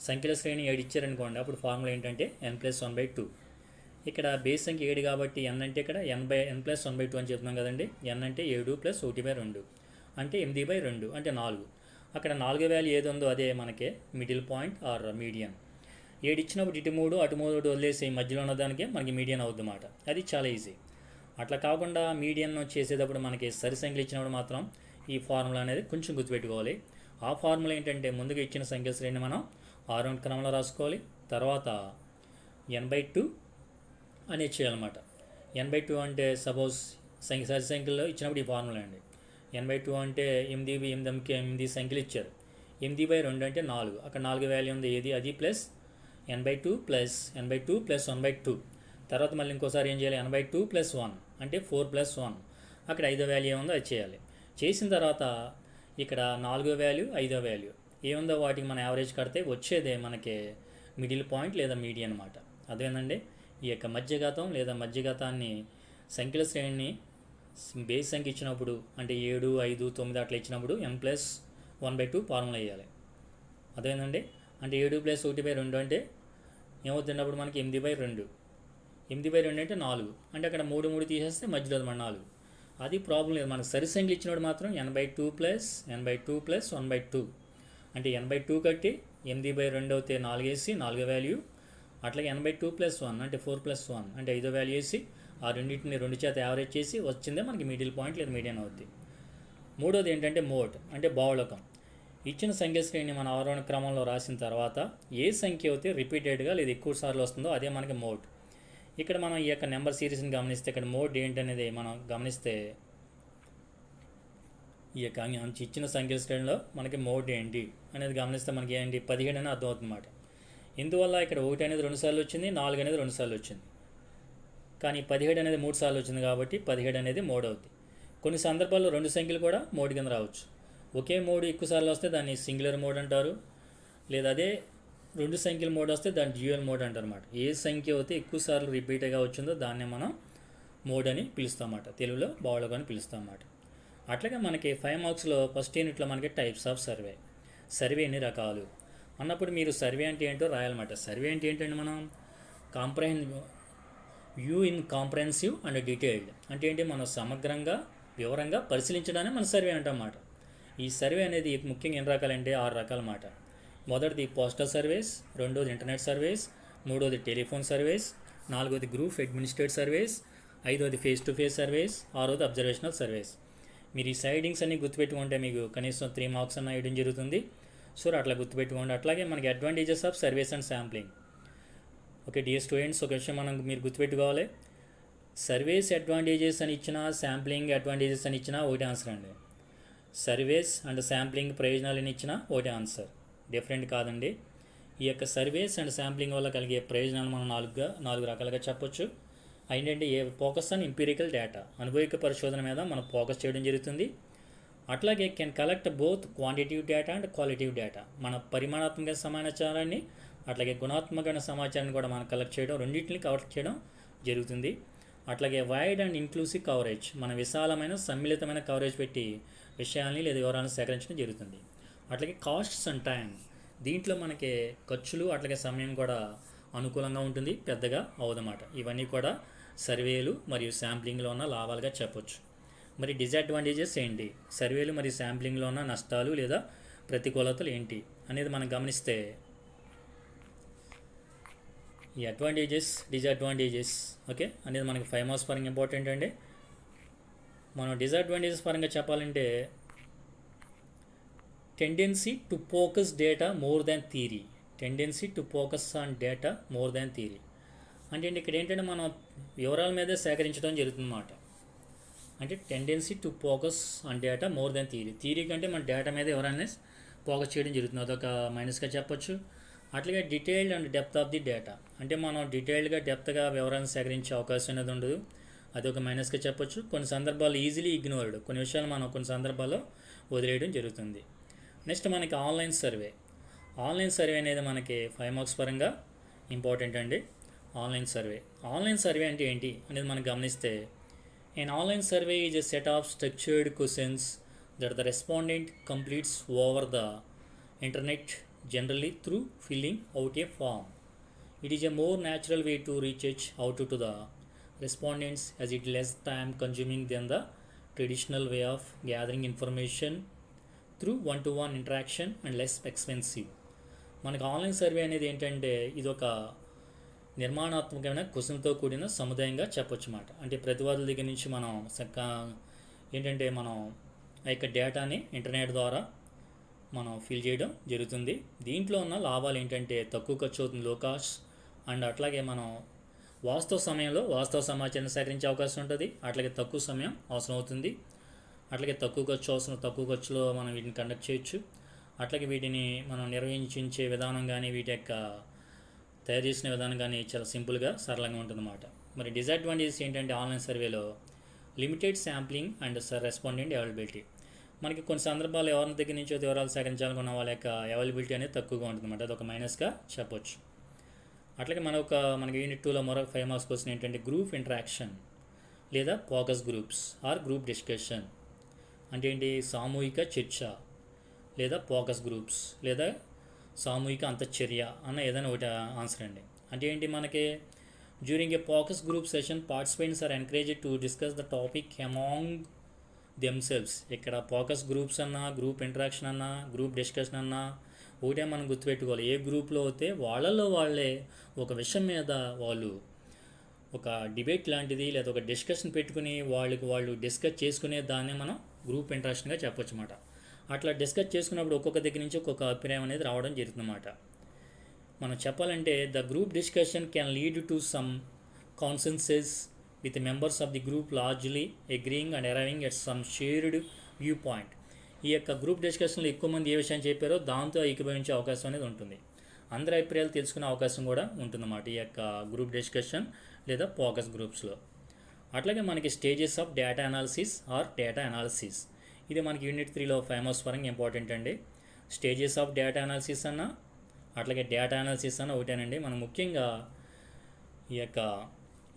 సంఖ్యల శ్రేణి 7 ఇచ్చారనుకోండి, అప్పుడు ఫార్ములా ఏంటంటే n+1/2. ఇక్కడ బేస్ సంఖ్య 7 కాబట్టి n అంటే ఇక్కడ n+1/2 అని చెప్తున్నాం కదండి. n అంటే 7 + 1/2 అంటే 8/2 అంటే 4. అక్కడ 4 వాల్యూ ఏది ఉందో అదే మనకే మిడిల్ పాయింట్ ఆర్ మీడియన్. 7 ఇచ్చినప్పుడు ఇటు 3 అటు 3 వదిలేసి మధ్యలో ఉన్న దానికే మనకి మీడియన్ అవుద్ది అన్నమాట. అది చాలా ఈజీ. అట్లా కాకుండా మీడియన్ చేసేటప్పుడు మనకి సరి సంఖ్యలు ఇచ్చినప్పుడు మాత్రం ఈ ఫార్ములా అనేది కొంచెం గుర్తుపెట్టుకోవాలి. ఆ ఫార్ములా ఏంటంటే ముందుగా ఇచ్చిన సంఖ్యల శ్రేణిని మనం ఆరోహణ క్రమంలో రాసుకోవాలి. తర్వాత n/2 అనేది చేయాలన్నమాట. n/2 అంటే సపోజ్ సరి సంఖ్యలో ఇచ్చినప్పుడు ఈ ఫార్ములా అండి. n/2 అంటే 8 సంఖ్యలు ఇచ్చారు. 8/2 అంటే 4. అక్కడ 4 వాల్యూ ఉంది ఏది అది plus n/2 plus n/2 plus 1/2. తర్వాత మళ్ళీ ఇంకోసారి ఏం చేయాలి, n/2 + 1 అంటే 4+1. అక్కడ 5వ వాల్యూ ఏముందో అది చేయాలి. చేసిన తర్వాత ఇక్కడ 4వ వాల్యూ 5వ వాల్యూ ఏముందో వాటికి మన యావరేజ్ కడితే వచ్చేదే మనకి మిడిల్ పాయింట్ లేదా మీడియన్ అన్నమాట. అదేనండి ఈ యొక్క మధ్యగతం లేదా మధ్యగతాన్ని సంఖ్యల శ్రేణిని బేస్ సంఖ్య ఇచ్చినప్పుడు అంటే 7, 5, 9 అట్లా ఇచ్చినప్పుడు n+1/2 ఫార్ములా వేయాలి. అదేనండి అంటే 7 + 1/2 అంటే ఏమవుతున్నప్పుడు మనకి 8/2. 8/2 అంటే 4. అంటే అక్కడ 3 తీసేస్తే మధ్యలో మన 4. అది ప్రాబ్లం లేదు. మనకు సరి సంఖ్యలు ఇచ్చినప్పుడు మాత్రం n/2 + 1/2 అంటే n/2 కట్టి 8/2 అవుతే 4 వేసి 4వ వాల్యూ. అట్లాగే n/2 + 1 అంటే 4+1 అంటే 5వ వాల్యూ వేసి ఆ రెండింటిని 2 చేత యావరేజ్ చేసి వచ్చిందే మనకి మిడిల్ పాయింట్ లేదా మీడియన్ అవుద్ది. మూడోది ఏంటంటే మోడ్ అంటే బావులకం. ఇచ్చిన సంఖ్య శ్రేణిని మన ఆరోహణ క్రమంలో రాసిన తర్వాత ఏ సంఖ్య అయితే రిపీటెడ్గా లేదా ఎక్కువ సార్లు వస్తుందో అదే మనకి మోడ్. ఇక్కడ మనం ఈ యొక్క నెంబర్ సిరీస్ని గమనిస్తే ఇక్కడ మోడ్ ఏంటనేది మనం గమనిస్తే ఈ యొక్క ఇచ్చిన సంఖ్యల శ్రేణిలో మనకి మోడ్ ఏంటి అనేది గమనిస్తే మనకి ఏంటి 17 అని అర్థం అవుతుందన్నమాట. ఇందువల్ల ఇక్కడ 1 అనేది 2 సార్లు వచ్చింది, 4 అనేది 2 సార్లు వచ్చింది. కానీ 17 అనేది 3 సార్లు వచ్చింది కాబట్టి 17 అనేది మోడ్ అవుతుంది. కొన్ని సందర్భాల్లో 2 సంఖ్యలు కూడా మోడ్ కింద రావచ్చు. ఒకే మోడ్ ఎక్కువ సార్లు వస్తే దాన్ని సింగులర్ మోడ్ అంటారు. లేదా అదే 2 సంఖ్యల మోడ్ వస్తే దాన్ని డ్యూయల్ మోడ్ అంటారు అన్నమాట. ఏ సంఖ్య అయితే ఎక్కువ సార్లు రిపీట్గా వచ్చిందో దాన్నే మనం మోడ్ అని పిలుస్తాం అన్నమాట. తెలుగులో బావులుగా అని పిలుస్తాం అన్నమాట. అట్లాగే మనకి 5 మార్క్స్లో ఫస్ట్ యూనిట్లో మనకి టైప్స్ ఆఫ్ సర్వే ఎన్ని రకాలు అన్నప్పుడు మీరు సర్వే అంటే ఏంటో రాయాలన్నమాట. సర్వే అంటే ఏంటంటే మనం view in comprehensive and detailed అంటే ఏంటి, మనం సమగ్రంగా వివరంగా పరిశీలించడాన్ని మన సర్వే అంటామన్నమాట. ఈ సర్వే అనేది ముఖ్యంగా ఎన్ని రకాలంటే 6 రకాలన్నమాట. మొదటిది పోస్టల్ సర్వేస్, రెండోది ఇంటర్నెట్ సర్వేస్, మూడోది టెలిఫోన్ సర్వేస్, నాలుగోది గ్రూప్ అడ్మినిస్ట్రేట్ సర్వేస్, ఐదోది ఫేస్ టు ఫేస్ సర్వేస్, ఆరోది అబ్జర్వేషనల్ సర్వేస్. మీరు ఈ సైడింగ్స్ అన్ని గుర్తుపెట్టుకుంటే మీకు కనీసం 3 మార్క్స్ అన్న వేయడం జరుగుతుంది. సో అట్లా గుర్తుపెట్టుకోండి. అట్లాగే మనకి advantages of surveys and sampling okay dear students, ఒక విషయం మీరు గుర్తుపెట్టుకోవాలి. సర్వేస్ అడ్వాంటేజెస్ అని ఇచ్చినా, శాంప్లింగ్ అడ్వాంటేజెస్ అని ఇచ్చినా ఒకటే ఆన్సర్ అండి. సర్వేస్ అండ్ శాంప్లింగ్ ప్రయోజనాలు అని ఇచ్చినా ఒకటే ఆన్సర్, డిఫరెంట్ కాదండి. ఈ యొక్క సర్వేస్ అండ్ శాంప్లింగ్ వల్ల కలిగే ప్రయోజనాలు మనం నాలుగు రకాలుగా చెప్పొచ్చు. ఏంటంటే ఫోకస్ ఆన్ ఎంపీరికల్ డేటా, అనుభవిక పరిశోధన మీద మనం ఫోకస్ చేయడం జరుగుతుంది. అట్లాగే can collect both quantitative data and qualitative data, మన పరిమాణాత్మక సమాచారాన్ని అట్లాగే గుణాత్మకమైన సమాచారాన్ని కూడా మనం కలెక్ట్ చేయడం, రెండింటిని కవర్ చేయడం జరుగుతుంది. అట్లాగే వైడ్ అండ్ ఇంక్లూసివ్ కవరేజ్, మన విశాలమైన సమ్మిళితమైన కవరేజ్ పెట్టి విషయాల్ని లేదా వివరాలను సేకరించడం జరుగుతుంది. అట్లాగే కాస్ట్స్ అండ్ టైం, దీంట్లో మనకి ఖర్చులు అట్లాగే సమయం కూడా అనుకూలంగా ఉంటుంది, పెద్దగా అవదన్నమాట. ఇవన్నీ కూడా సర్వేలు మరియు శాంప్లింగ్లో ఉన్న లాభాలుగా చెప్పొచ్చు. మరి డిసడ్వాంటేజెస్ ఏంటి, సర్వేలు మరియు శాంప్లింగ్లో ఉన్న నష్టాలు లేదా ప్రతికూలతలు ఏంటి అనేది మనం గమనిస్తే, ఈ అడ్వాంటేజెస్ డిసడ్వాంటేజెస్ ఓకే అనేది మనకి 5 మార్క్స్ పరంగా ఇంపార్టెంట్ అండి. మనం డిసడ్వాంటేజెస్ పరంగా చెప్పాలంటే, tendency to focus data more than theory. Tendency to focus on data more than theory అంటే ఇక్కడ ఏంటంటే మనం వివరాల మీదే సేకరించడం జరుగుతుందన్నమాట. అంటే tendency to focus on data more than theory కంటే మన డేటా మీద వివరాన్ని ఫోకస్ చేయడం జరుగుతుంది, అదొక మైనస్గా చెప్పొచ్చు. అట్లాగే detailed and depth of the data, అంటే మనం డీటెయిల్డ్గా డెప్త్గా వివరాలను సేకరించే అవకాశం అనేది ఉండదు, అదొక మైనస్గా చెప్పొచ్చు. కొన్ని సందర్భాల్లో ఈజీలీ ఇగ్నోర్డ్, కొన్ని విషయాలు మనం కొన్ని సందర్భాల్లో వదిలేయడం జరుగుతుంది. నెక్స్ట్ మనకి ఆన్లైన్ సర్వే. ఆన్లైన్ సర్వే అనేది మనకి 5 మార్క్స్ పరంగా ఇంపార్టెంట్ అండి. ఆన్లైన్ సర్వే అంటే ఏంటి అనేది మనం గమనిస్తే, an online survey is a set of structured questions that the respondent completes over the internet, generally through filling out a form. It is a more natural way to reach out to the respondents, as it less time consuming than the traditional way of gathering information through one-to-one interaction and less expensive. మనకు ఆన్లైన్ సర్వే అనేది ఏంటంటే ఇది ఒక నిర్మాణాత్మకమైన క్వశ్చన్తో కూడిన సముదాయంగా చెప్పొచ్చు అన్నమాట. అంటే ప్రతివాదుల దగ్గర నుంచి మనం ఏంటంటే మనం ఆ యొక్క డేటాని ఇంటర్నెట్ ద్వారా మనం ఫిల్ చేయడం జరుగుతుంది. దీంట్లో ఉన్న లాభాలు ఏంటంటే తక్కువ ఖర్చు అవుతుంది, లో కాస్ట్, అండ్ అట్లాగే మనం వాస్తవ సమయంలో వాస్తవ సమాచారాన్ని సేకరించే అవకాశం ఉంటుంది, అట్లాగే తక్కువ సమయం అవసరం అవుతుంది, అట్లాగే తక్కువ ఖర్చులో మనం వీటిని కండక్ట్ చేయొచ్చు. అట్లాగే వీటిని మనం నిర్వహించే విధానం కానీ వీటి యొక్క తయారు చేసిన విధానం కానీ చాలా సింపుల్గా సరళంగా ఉంటుందన్నమాట. మరి డిసడ్వాంటేజెస్ ఏంటంటే ఆన్లైన్ సర్వేలో limited sampling and respondent availability, మనకి కొన్ని సందర్భాలు ఎవరి దగ్గర నుంచి వివరాలు సేకరించాలనుకున్న వాళ్ళ యొక్క అవైలబిలిటీ అనేది తక్కువగా ఉంటుందన్నమాట, అదొక మైనస్గా చెప్పొచ్చు. అట్లాగే మనకి యూనిట్ 2లో మరొక 5 మార్క్స్ క్వశ్చన్ ఏంటంటే గ్రూప్ ఇంటరాక్షన్ లేదా focus groups or group discussion అంటే ఏంటి, సామూహిక చర్చ లేదా ఫోకస్ గ్రూప్స్ లేదా సామూహిక అంతఃచర్య అన్న ఏదైనా ఒకటి ఆన్సర్ అండి. అంటే ఏంటి, మనకి during a focus group session participants are encouraged to discuss the topic among themselves. ఇక్కడ ఫోకస్ గ్రూప్స్ అన్నా, గ్రూప్ ఇంటరాక్షన్ అన్నా, గ్రూప్ డిస్కషన్ అన్నా ఒకటే మనం గుర్తుపెట్టుకోవాలి. ఏ గ్రూప్లో అయితే వాళ్ళే ఒక విషయం మీద వాళ్ళు ఒక డిబేట్ లాంటిది లేదా ఒక డిస్కషన్ పెట్టుకుని వాళ్ళు డిస్కస్ చేసుకునే దాన్ని మనం గ్రూప్ ఇంటరాక్షన్గా చెప్పొచ్చు అన్నమాట. అట్లా డిస్కస్ చేసుకున్నప్పుడు ఒక్కొక్క దగ్గర నుంచి ఒక్కొక్క అభిప్రాయం అనేది రావడం జరుగుతుందన్నమాట. మనం చెప్పాలంటే the group discussion can lead to some consensus with members of the group largely agreeing and arriving at some shared view point. ఈ యొక్క గ్రూప్ డిస్కషన్లో ఎక్కువ మంది ఏ విషయం చెప్పారో దాంతో ఏకీభవించే అవకాశం అనేది ఉంటుంది, అందరి అభిప్రాయాలు తెలుసుకునే అవకాశం కూడా ఉంటుందన్నమాట ఈ యొక్క గ్రూప్ డిస్కషన్ లేదా ఫోకస్ గ్రూప్స్లో. అట్లాగే మనకి stages of data analysis or data analysis, ఇది మనకి యూనిట్ 3లో 5 మార్క్స్ పరంగా ఇంపార్టెంట్ అండి. స్టేజెస్ ఆఫ్ డేటా అనాలిసిస్ అన్న అట్లాగే డేటా అనాలిసిస్ అన్న ఒకటేనండి. మనం ముఖ్యంగా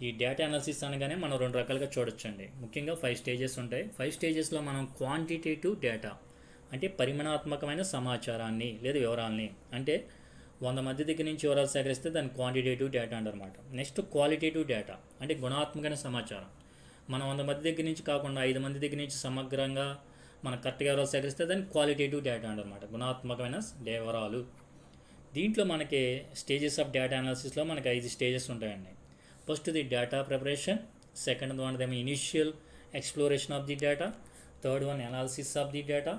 ఈ డేటా అనాలిసిస్ అనగానే మనం 2 రకాలుగా చూడొచ్చండి. ముఖ్యంగా 5 స్టేజెస్ ఉంటాయి. 5 స్టేజెస్లో మనం క్వాంటిటేటివ్ డేటా అంటే పరిమాణాత్మకమైన సమాచారాన్ని లేదా వివరాలని, అంటే 100 మంది దగ్గర నుంచి వివరాలు సేకరిస్తే దాన్ని క్వాంటిటేటివ్ డేటా అంటారన్నమాట. నెక్స్ట్ క్వాలిటేటివ్ డేటా అంటే గుణాత్మకమైన సమాచారం, మనం 100 మంది దగ్గర నుంచి కాకుండా 5 మంది దగ్గర నుంచి సమగ్రంగా మన కరెక్ట్గా వివరాలు సేకరిస్తే దాన్ని క్వాలిటేటివ్ డేటా అంటారన్నమాట, గుణాత్మకమైన వివరాలు. దీంట్లో మనకి స్టేజెస్ ఆఫ్ డేటా అనాలిసిస్లో మనకి 5 స్టేజెస్ ఉంటాయండి. First the data preparation, second one దేమో initial exploration of the data, third one analysis of the data,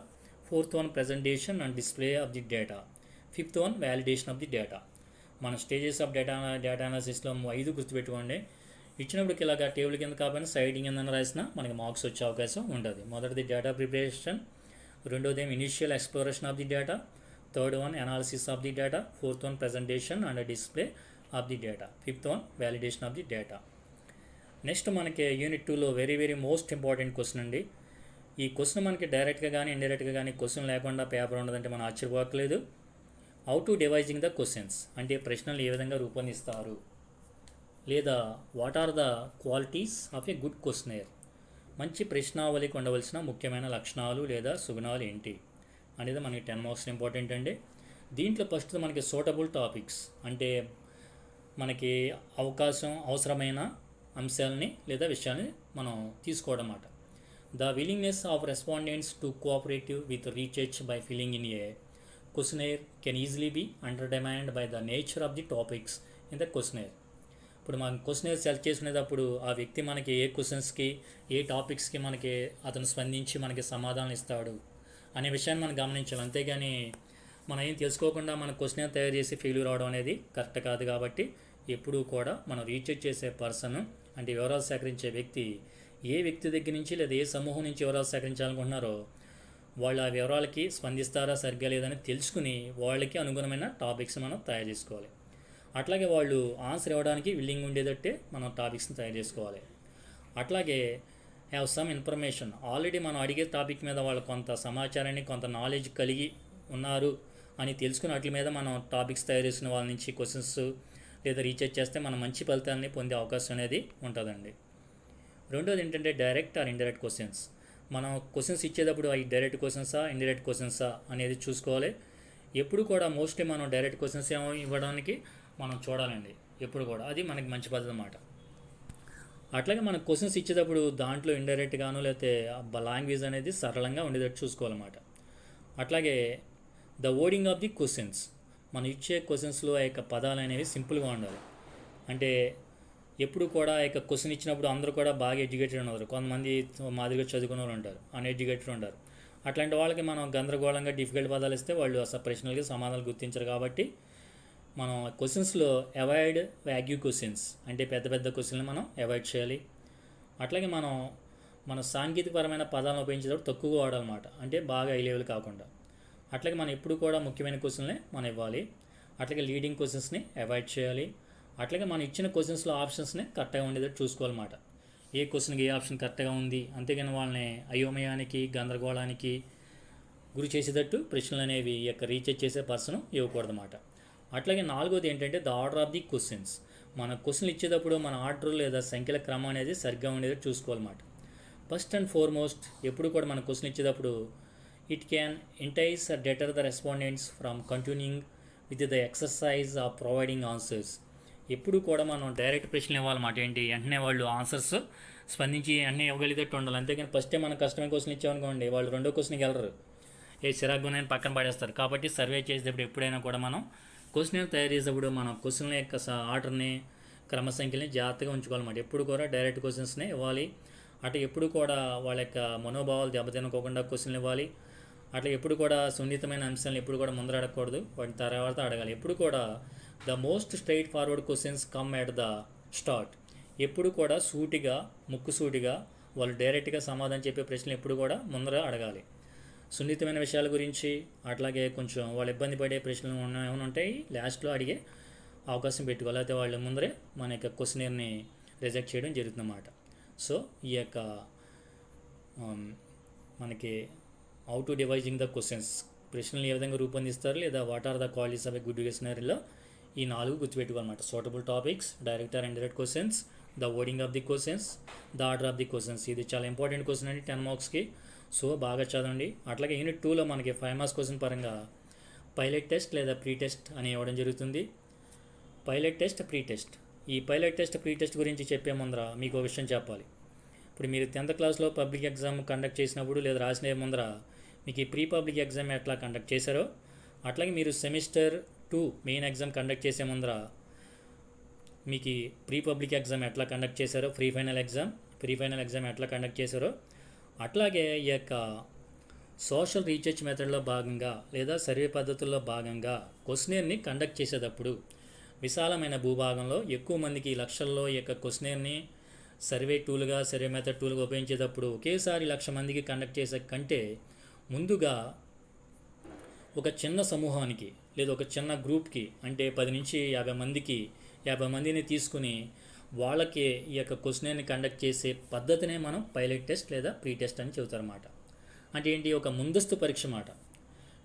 fourth one presentation and display of the data, fifth one validation of the data. మన స్టేజెస్ ఆఫ్ డేటా అనాలిసిస్లో 5 గుర్తుపెట్టుకోండి. ఇచ్చినప్పుడు ఇలాగ టేబుల్ కింద కాకపోయినా సైడ్ కింద రాసినా మనకి మార్క్స్ వచ్చే అవకాశం ఉంటుంది. మొదటిది డేటా ప్రిపరేషన్, రెండోది initial exploration of the data, third one analysis of the data, fourth one presentation and display of the data, fifth one validation of the data. Next మనకి యూనిట్ 2లో వెరీ మోస్ట్ ఇంపార్టెంట్ క్వశ్చన్ అండి. ఈ క్వశ్చన్ మనకి డైరెక్ట్గా కానీ ఇండైరెక్ట్గా కానీ క్వశ్చన్ లేకుండా పేపర్ ఉండదంటే మనం ఆశ్చర్యపోవట్లేదు. How to devising the questions అంటే ప్రశ్నలు ఏ విధంగా రూపొందిస్తారు, లేదా what are the qualities of a good questionnaire, మంచి ప్రశ్నావళికి ఉండవలసిన ముఖ్యమైన లక్షణాలు లేదా సుగుణాలు ఏంటి అనేది మనకి 10 మార్క్స్ ఇంపార్టెంట్ అండి. దీంట్లో ఫస్ట్ మనకి సూటబుల్ టాపిక్స్ అంటే మనకి అవసరమైన అంశాలని లేదా విషయాల్ని మనం తీసుకోవడం అన్నమాట. The willingness of respondents to cooperative with research by filling in a questionnaire can easily be undermined by the nature of the topics in the questionnaire. ఇప్పుడు మనం క్వశ్చనర్ సెలెక్ట్ చేసుకునేటప్పుడు ఆ వ్యక్తి మనకి ఏ క్వశ్చన్స్కి ఏ టాపిక్స్కి మనకి అతను స్పందించి మనకి సమాధానం ఇస్తాడు అనే విషయాన్ని మనం గమనించాలి. అంతేగాని మనం ఏం తెలుసుకోకుండా మన క్వశ్చనర్ తయారు చేసి ఫెయిల్యూర్ అవడం అనేది కరెక్ట్ కాదు. కాబట్టి ఎప్పుడూ కూడా మనం రీసెర్చ్ చేసే పర్సన్ అంటే వివరాలు సేకరించే వ్యక్తి ఏ వ్యక్తి దగ్గర నుంచి లేదా ఏ సమూహం నుంచి వివరాలు సేకరించాలనుకుంటున్నారో వాళ్ళు ఆ వివరాలకి స్పందిస్తారా సరిగ్గా లేదని తెలుసుకుని వాళ్ళకి అనుగుణమైన టాపిక్స్ మనం తయారు చేసుకోవాలి. అట్లాగే వాళ్ళు ఆన్సర్ ఇవ్వడానికి విల్లింగ్ ఉండేటట్టే మనం టాపిక్స్ని తయారు చేసుకోవాలి. అట్లాగే హ్యావ్ సమ్ ఇన్ఫర్మేషన్ ఆల్రెడీ మనం అడిగే టాపిక్ మీద వాళ్ళు కొంత సమాచారాన్ని కొంత నాలెడ్జ్ కలిగి ఉన్నారు అని తెలుసుకుని వాటి మీద మనం టాపిక్స్ తయారు చేసిన వాళ్ళ నుంచి క్వశ్చన్స్ లేదా రీసెర్చ్ చేస్తే మనం మంచి ఫలితాన్ని పొందే అవకాశం అనేది ఉంటుందండి. రెండోది ఏంటంటే డైరెక్ట్ ఆర్ ఇండైరెక్ట్ క్వశ్చన్స్. మనం క్వశ్చన్స్ ఇచ్చేటప్పుడు అవి డైరెక్ట్ క్వశ్చన్సా ఇండైరెక్ట్ క్వశ్చన్సా అనేది చూసుకోవాలి. ఎప్పుడు కూడా మోస్ట్లీ మనం డైరెక్ట్ క్వశ్చన్స్ ఏమో ఇవ్వడానికి మనం చూడాలండి. ఎప్పుడు కూడా అది మనకి మంచి పద్ధతి అన్నమాట. అట్లాగే మనం క్వశ్చన్స్ ఇచ్చేటప్పుడు దాంట్లో ఇండైరెక్ట్గాను లేకపోతే లాంగ్వేజ్ అనేది సరళంగా ఉండేటట్టు చూసుకోవాలన్నమాట. అట్లాగే the wording of the questions, మనం ఇచ్చే క్వశ్చన్స్లో ఆ యొక్క పదాలు అనేవి సింపుల్గా ఉండాలి. అంటే ఎప్పుడు కూడా ఆ యొక్క క్వశ్చన్ ఇచ్చినప్పుడు అందరూ కూడా బాగా ఎడ్యుకేటెడ్ ఉన్నారు, కొంతమంది మాదిరిగా చదువుకునే వాళ్ళు ఉంటారు, అన్ఎడ్యుకేటెడ్ ఉంటారు. అట్లాంటి వాళ్ళకి మనం గందరగోళంగా డిఫికల్ట్ పదాలు ఇస్తే వాళ్ళు అసలు ప్రశ్నలకి సమాధానాలు గుర్తించరు. కాబట్టి మనం క్వశ్చన్స్లో అవాయిడ్ వ్యాగ్యూ క్వశ్చన్స్ అంటే పెద్ద క్వశ్చన్లు మనం అవాయిడ్ చేయాలి. అట్లాగే మన సాంకేతికపరమైన పదాలను ఉపయోగించేటప్పుడు తక్కువగా వాడాలన్నమాట, అంటే బాగా హై లెవెల్ కాకుండా. అట్లాగే మనం ఎప్పుడు కూడా ముఖ్యమైన క్వశ్చన్లే మనం ఇవ్వాలి. అట్లాగే లీడింగ్ క్వశ్చన్స్ని అవాయిడ్ చేయాలి. అట్లాగే మనం ఇచ్చిన క్వశ్చన్స్లో ఆప్షన్స్ని కరెక్ట్గా ఉండేటట్టు చూసుకోవాలన్నమాట. ఏ క్వశ్చన్కి ఏ ఆప్షన్ కరెక్ట్గా ఉంది, అంతేగాని వాళ్ళని అయోమయానికి గందరగోళానికి గురి చేసేటట్టు ప్రశ్నలు అనేవి ఈ యొక్క రీసెర్చ్ చేసే పర్సన్ ఇవ్వకూడదన్నమాట. అట్లాగే నాలుగోది ఏంటంటే the order of the questions. మన క్వశ్చన్లు ఇచ్చేటప్పుడు మన ఆర్డర్ లేదా సంఖ్యల క్రమం అనేది సరిగ్గా ఉండేటట్టు చూసుకోవాలన్నమాట. ఫస్ట్ అండ్ ఫార్మోస్ట్ ఎప్పుడు కూడా మన క్వశ్చన్ ఇచ్చేటప్పుడు it can entice or deter the respondents from continuing with the exercise of providing answers. ఎప్పుడు కూడా మనం డైరెక్ట్ ప్రశ్నలు ఇవ్వాలన్నమాట. ఏంటి వెంటనే వాళ్ళు ఆన్సర్స్ స్పందించి అన్నీ ఇవ్వగలిగేటట్టు ఉండాలి. అంతేకాని ఫస్టే మనం కష్టమైన క్వశ్చన్ ఇచ్చామనుకోండి, వాళ్ళు రెండో క్వశ్చన్కి వెళ్ళరు, చిరాకునే పక్కన పడేస్తారు. కాబట్టి సర్వే చేసేటప్పుడు ఎప్పుడైనా కూడా మనం క్వశ్చన్ తయారు చేసేటప్పుడు మనం క్వశ్చన్ల యొక్క ఆర్డర్ని క్రమసంఖ్యని జాగ్రత్తగా ఉంచుకోవాలన్నమాట. ఎప్పుడు కూడా డైరెక్ట్ క్వశ్చన్స్నే ఇవ్వాలి. అటు ఎప్పుడు కూడా వాళ్ళ యొక్క మనోభావాలు దెబ్బతినకోకుండా క్వశ్చన్లు ఇవ్వాలి. అట్లా ఎప్పుడు కూడా సున్నితమైన అంశాలను ఎప్పుడు కూడా ముందర అడగకూడదు, వాటి తర్వాత అడగాలి. ఎప్పుడు కూడా the most straight forward questions come at the start. ఎప్పుడు కూడా ముక్కుసూటిగా వాళ్ళు డైరెక్ట్గా సమాధానం చెప్పే ప్రశ్నలు ఎప్పుడు కూడా ముందర అడగాలి. సున్నితమైన విషయాల గురించి అట్లాగే కొంచెం వాళ్ళు ఇబ్బంది పడే ప్రశ్నలు ఏమైనా ఉంటాయి లాస్ట్లో అడిగే అవకాశం పెట్టుకోవాలి. అయితే వాళ్ళ ముందరే మన యొక్క క్వశ్చనర్ని రిజెక్ట్ చేయడం జరుగుతుందన్నమాట. సో ఈ యొక్క మనకి how to devising the questions, ప్రశ్నలు ఏ విధంగా రూపొందిస్తారు లేదా what are the qualities of a good క్వశ్చనర్లో ఈ 4 గుర్తుపెట్టుకోవాలన్నమాట. Suitable topics, direct or indirect questions, the wording of the questions, the order of the questions. ఇది చాలా ఇంపార్టెంట్ క్వశ్చన్ అండి 10 మార్క్స్కి. సో బాగా చదవండి. అట్లాగే యూనిట్ 2లో మనకి 5 మార్క్స్ క్వశ్చన్ పరంగా పైలట్ టెస్ట్ లేదా ప్రీ టెస్ట్ అని ఇవ్వడం జరుగుతుంది. Pilot test, pre test. ఈ పైలట్ టెస్ట్, ప్రీ టెస్ట్ గురించి చెప్పే ముందర మీకు ఒక విషయం చెప్పాలి. ఇప్పుడు మీరు 10th క్లాస్లో పబ్లిక్ ఎగ్జామ్ కండక్ట్ చేసినప్పుడు లేదా రాసిన ముందర మీకు ఈ ప్రీ పబ్లిక్ ఎగ్జామ్ ఎట్లా కండక్ట్ చేశారో అట్లాగే మీరు సెమిస్టర్ 2 మెయిన్ ఎగ్జామ్ కండక్ట్ చేసే ముందర మీకు ప్రీ పబ్లిక్ ఎగ్జామ్ ఎట్లా కండక్ట్ చేశారో, ప్రీ ఫైనల్ ఎగ్జామ్ ఎట్లా కండక్ట్ చేశారో అట్లాగే ఈ యొక్క సోషల్ రీసెర్చ్ మెథడ్లో భాగంగా లేదా సర్వే పద్ధతుల్లో భాగంగా క్వశ్చనర్ని కండక్ట్ చేసేటప్పుడు విశాలమైన భూభాగంలో ఎక్కువ మందికి లక్షల్లో ఈ యొక్క క్వశ్చనర్ని సర్వే టూల్గా సర్వే మెథడ్ టూల్గా ఉపయోగించేటప్పుడు ఒకేసారి 1,00,000 మందికి కండక్ట్ చేసే కంటే ముందుగా ఒక చిన్న సమూహానికి లేదా ఒక చిన్న గ్రూప్కి అంటే 10 నుంచి 50 మందికి 50 మందిని తీసుకుని వాళ్ళకి ఈ యొక్క క్వశ్చనర్ని కండక్ట్ చేసే పద్ధతినే మనం పైలట్ టెస్ట్ లేదా ప్రీ టెస్ట్ అని చెబుతారన్నమాట. అంటే ఏంటి, ఒక ముందస్తు పరీక్ష మాట.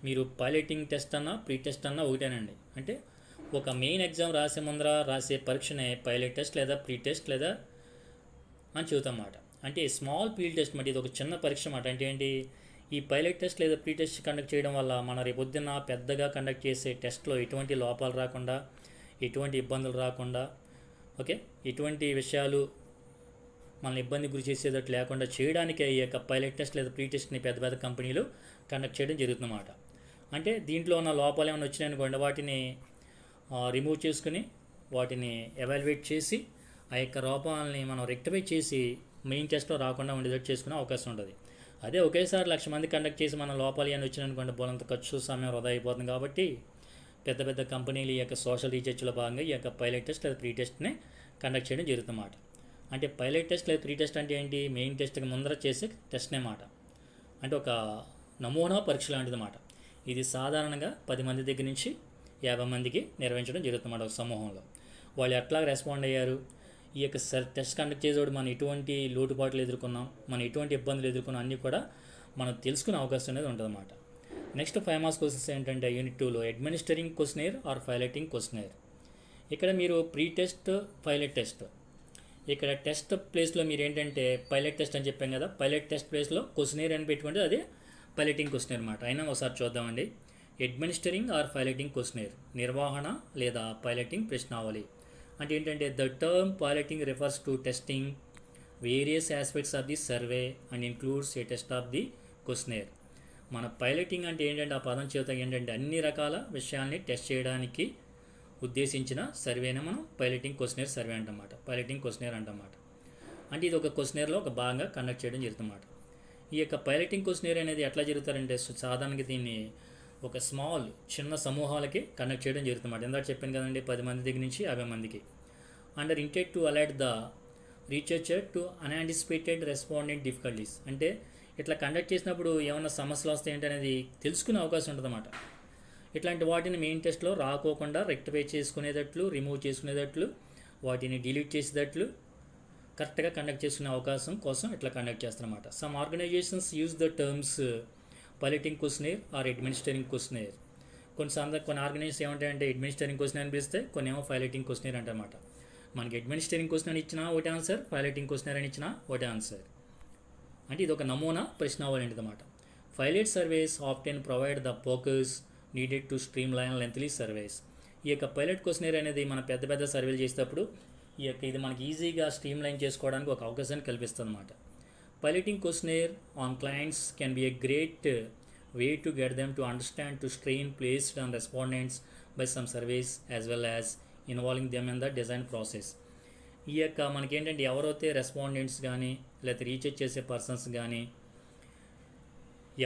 మీరు పైలటింగ్ టెస్ట్ అన్నా ప్రీ టెస్ట్ అన్నా ఒకటేనండి. అంటే ఒక మెయిన్ ఎగ్జామ్ రాసే ముందర రాసే పరీక్షనే పైలట్ టెస్ట్ లేదా ప్రీ టెస్ట్ లేదా అని చెబుతామాట. అంటే స్మాల్ ఫీల్డ్ టెస్ట్ మాట, ఇది ఒక చిన్న పరీక్ష మాట. అంటే ఏంటి, ఈ పైలట్ టెస్ట్ లేదా ప్రీ టెస్ట్ కండక్ట్ చేయడం వల్ల మన రేపొద్దున పెద్దగా కండక్ట్ చేసే టెస్ట్లో ఎటువంటి లోపాలు రాకుండా, ఎటువంటి ఇబ్బందులు రాకుండా, ఓకే, ఎటువంటి విషయాలు మనల్ని ఇబ్బంది గురి చేసేటట్టు లేకుండా చేయడానికే ఈ యొక్క పైలట్ టెస్ట్ లేదా ప్రీ టెస్ట్ని పెద్ద పెద్ద కంపెనీలు కండక్ట్ చేయడం జరుగుతుందన్నమాట. అంటే దీంట్లో ఉన్న లోపాలు ఏమైనా వచ్చినాయనుకోండి, వాటిని రిమూవ్ చేసుకుని వాటిని ఎవాల్యుయేట్ చేసి ఆ యొక్క లోపాలని మనం రెక్టిఫై చేసి మెయిన్ టెస్ట్లో రాకుండా ఉండేటట్టు చేసుకునే అవకాశం ఉంటుంది. అదే ఒకేసారి 1,00,000 మంది కండక్ట్ చేసి మన లోపాలు ఏమైనా వచ్చినాయనుకోండి, బోలంత ఖర్చు సమయం వృధా అయిపోతుంది. కాబట్టి పెద్ద పెద్ద కంపెనీలు ఈ యొక్క సోషల్ రీసెర్చ్లో భాగంగా ఈ యొక్క పైలట్ టెస్ట్ లేదా ప్రీ టెస్ట్ని కండక్ట్ చేయడం జరుగుతుందన్నమాట. అంటే పైలట్ టెస్ట్ లేదా ప్రీ టెస్ట్ అంటే ఏంటి, మెయిన్ టెస్ట్కి ముందర చేసే టెస్ట్నే మాట. అంటే ఒక నమూనా పరీక్ష లాంటిది మాట. ఇది సాధారణంగా 10 మంది దగ్గర నుంచి 50 మందికి నిర్వహించడం జరుగుతుందన్నమాట ఒక సమూహంలో. వాళ్ళు ఎట్లా రెస్పాండ్ అయ్యారు, ఈ యొక్క టెస్ట్ కండక్ట్ చేసేవాడు మనం ఎటువంటి లోటుపాట్లు ఎదుర్కొన్నాం, మనం ఎటువంటి ఇబ్బందులు ఎదుర్కొన్నాం అన్నీ కూడా మనం తెలుసుకునే అవకాశం అనేది ఉంటుందన్నమాట. నెక్స్ట్ 5 మార్క్స్ క్వశ్చన్స్ ఏంటంటే యూనిట్ 2లో administering questionnaire or piloting questionnaire. ఇక్కడ మీరు ప్రీ టెస్ట్ పైలట్ టెస్ట్, ఇక్కడ టెస్ట్ ప్లేస్లో మీరు ఏంటంటే పైలట్ టెస్ట్ అని చెప్పాం కదా, పైలట్ టెస్ట్ ప్లేస్లో క్వశ్చనర్ అని పెట్టుకుంటే అదే పైలటింగ్ క్వశ్చనర్ అనమాట. అయినా ఒకసారి చూద్దామండి. అడ్మినిస్టరింగ్ ఆర్ పైలటింగ్ క్వశ్చనర్, నిర్వహణ లేదా పైలటింగ్ ప్రశ్నావళి. అంటే ఏంటంటే the term piloting refers to testing various aspects of the survey and includes A test of the questionnaire. మన పైలటింగ్ అంటే ఏంటంటే ఆ పదం చేత ఏంటంటే అన్ని రకాల విషయాల్ని టెస్ట్ చేయడానికి ఉద్దేశించిన సర్వేనే మనం పైలటింగ్ క్వశ్చనర్ సర్వే అంటమాట, పైలటింగ్ క్వశ్చనర్ అంటమాట. అంటే ఇది ఒక క్వశ్చనర్లో ఒక భాగంగా కండక్ట్ చేయడం జరుగుతుందన్నమాట. ఈ యొక్క పైలటింగ్ క్వశ్చనర్ అనేది ఎట్లా జరుగుతారంటే సాధారణంగా దీన్ని ఒక చిన్న సమూహాలకి కండక్ట్ చేయడం జరుగుతుందన్నమాట. ఇందాక చెప్పాను కదండి, 10 మంది దగ్గర నుంచి 50 మందికి. Under intent to alert the researcher to unanticipated respondent difficulties. అంటే ఇట్లా కండక్ట్ చేసినప్పుడు ఏమైనా సమస్యలు వస్తాయంటే అనేది తెలుసుకునే అవకాశం ఉంటుందన్నమాట. ఇట్లాంటి వాటిని మెయిన్ టెస్ట్లో రాకోకుండా రెక్టిఫై చేసుకునేటట్లు, రిమూవ్ చేసుకునేటట్లు, వాటిని డిలీట్ చేసేటట్లు కరెక్ట్గా కండక్ట్ చేసుకునే అవకాశం కోసం ఇట్లా కండక్ట్ చేస్తారన్నమాట. Some organisations use the terms piloting questionnaire or administering questionnaire. కొన్ని ఆర్గనైజేషన్స్ ఏమంటాయంటే అడ్మినిస్టరింగ్ క్వశ్చనర్ అని పిలిస్తే, కొన్ని ఏమో పైలటింగ్ క్వశ్చనర్ అంటారన్నమాట. మనకి అడ్మినిస్టరింగ్ క్వశ్చనర్ ఇచ్చినా ఒకటే ఆన్సర్, పైలటింగ్ క్వశ్చనర్ అని ఇచ్చినా ఒకటే ఆన్సర్. అంటే ఇది ఒక నమూనా ప్రశ్నావళి అన్నమాట. Pilot surveys often provide the focus needed to streamline lengthy surveys. ఈ యొక్క పైలట్ క్వశ్చనర్ అనేది మన పెద్ద పెద్ద సర్వేలు చేసేటప్పుడు ఇది మనకి ఈజీగా స్ట్రీమ్ లైన్ చేసుకోవడానికి ఒక అవకాశాన్ని కల్పిస్తుంది అన్నమాట. Piloting questionnaire on clients can be a great way to get them to understand to strain placed on respondents by some surveys as well as involving them in the design process. ఈ యొక్క మనకేంటంటే ఎవరైతే రెస్పాండెంట్స్ కానీ లేకపోతే రీసెర్చ్ చేసే పర్సన్స్ కానీ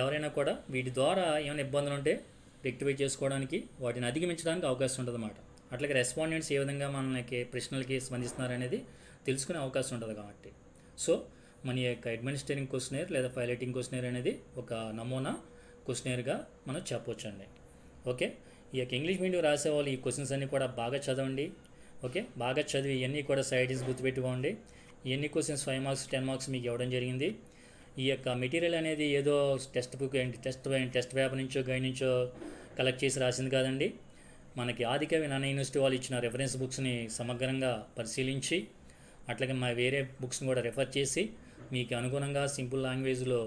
ఎవరైనా కూడా వీటి ద్వారా ఏమైనా ఇబ్బందులు ఉంటే రెక్టిఫై చేసుకోవడానికి, వాటిని అధిగమించడానికి అవకాశం ఉంటుంది అన్నమాట. అట్లాగే రెస్పాండెంట్స్ ఏ విధంగా మనకి ప్రశ్నలకి స్పందిస్తున్నారు అనేది తెలుసుకునే అవకాశం ఉంటుంది కాబట్టి. సో మన యొక్క అడ్మినిస్టరింగ్ క్వశ్చనర్ లేదా పైలటింగ్ క్వశ్చనర్ అనేది ఒక నమూనా క్వశ్చనర్గా మనం చెప్పవచ్చు అండి. ఓకే, ఈ యొక్క ఇంగ్లీష్ మీడియం రాసేవాళ్ళు ఈ క్వశ్చన్స్ అన్నీ కూడా బాగా చదవండి. ఓకే, బాగా చదివి ఇవన్నీ కూడా సైడ్స్ గుర్తుపెట్టుకోండి. ఇవన్నీ క్వశ్చన్స్ 5 మార్క్స్ 10 మార్క్స్ మీకు ఇవ్వడం జరిగింది. ఈ యొక్క మెటీరియల్ అనేది ఏదో టెక్స్ట్ బుక్ టెస్ట్ పేపర్ నుంచో గైడ్ నుంచో కలెక్ట్ చేసి రాసింది కాదండి. మనకి ఆదికవి నాన్న యూనివర్సిటీ వాళ్ళు ఇచ్చిన రెఫరెన్స్ బుక్స్ని సమగ్రంగా పరిశీలించి అట్లాగే మా వేరే బుక్స్ని కూడా రెఫర్ చేసి మీకు అనుగుణంగా సింపుల్ లాంగ్వేజ్లో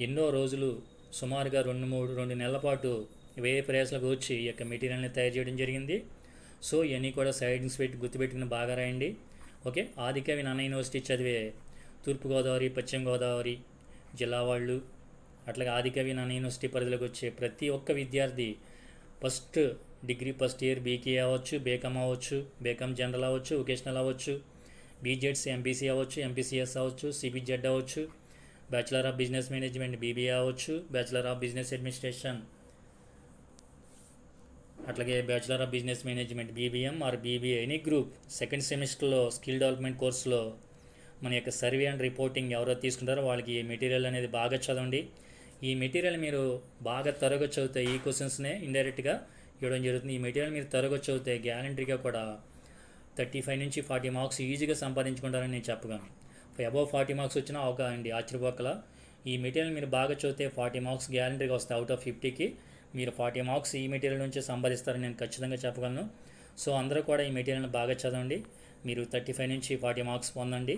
ఎన్నో రోజులు సుమారుగా 2 నెలల పాటు వేరే ప్రయాసాలకు వచ్చి ఈ యొక్క మెటీరియల్ని తయారు చేయడం జరిగింది. సో ఇవన్నీ కూడా సైడ్స్ పెట్టి గుర్తుపెట్టుకుని బాగా రాయండి. ఓకే, ఆదికవి నాన్న యూనివర్సిటీ చదివే తూర్పుగోదావరి, పశ్చిమ గోదావరి జిల్లా వాళ్ళు, అట్లాగే ఆదికవి నాన్న యూనివర్సిటీ పరిధిలోకి వచ్చే ప్రతి ఒక్క విద్యార్థి ఫస్ట్ డిగ్రీ ఫస్ట్ ఇయర్ బీకే అవ్వచ్చు, బీకామ్ అవ్వచ్చు, బీకామ్ జనరల్ అవ్వచ్చు, వొకేషనల్ అవ్వచ్చు, బీజెడ్స్ ఎంపీసీ అవ్వచ్చు, ఎంపీసీఎస్ అవ్వచ్చు, సిబిజెడ్ అవ్వచ్చు, bachelor of business management BBA అవ్వచ్చు, బ్యాచిలర్ ఆఫ్ బిజినెస్ అడ్మినిస్ట్రేషన్ అట్లాగే bachelor of business management BBM or BBA any group second సెమిస్టర్లో స్కిల్ డెవలప్మెంట్ కోర్సులో మన యొక్క సర్వే అండ్ రిపోర్టింగ్ ఎవరో తీసుకుంటారో వాళ్ళకి ఈ మెటీరియల్ అనేది బాగా చదవండి. ఈ మెటీరియల్ మీరు బాగా త్వరగా చదివితే ఈ క్వశ్చన్స్నే ఇండైరెక్ట్గా ఇవ్వడం జరుగుతుంది. ఈ మెటీరియల్ మీరు త్వరగా చదివితే గ్యారంటీగా కూడా 35 నుంచి 40 మార్క్స్ ఈజీగా సంపాదించుకుంటారని నేను చెప్పగలను. అబౌవ్ 40 మార్క్స్ వచ్చినా ఒక అండి ఆశ్చర్యపోకల. ఈ మెటీరియల్ మీరు బాగా చదివితే 40 మార్క్స్ గ్యారంటీగా వస్తాయి. అవుట్ ఆఫ్ 50కి మీరు 40 మార్క్స్ ఈ మెటీరియల్ నుంచి సంపాదిస్తారని నేను ఖచ్చితంగా చెప్పగలను. సో అందరూ కూడా ఈ మెటీరియల్ని బాగా చదవండి. మీరు 35 నుంచి 40 మార్క్స్ పొందండి.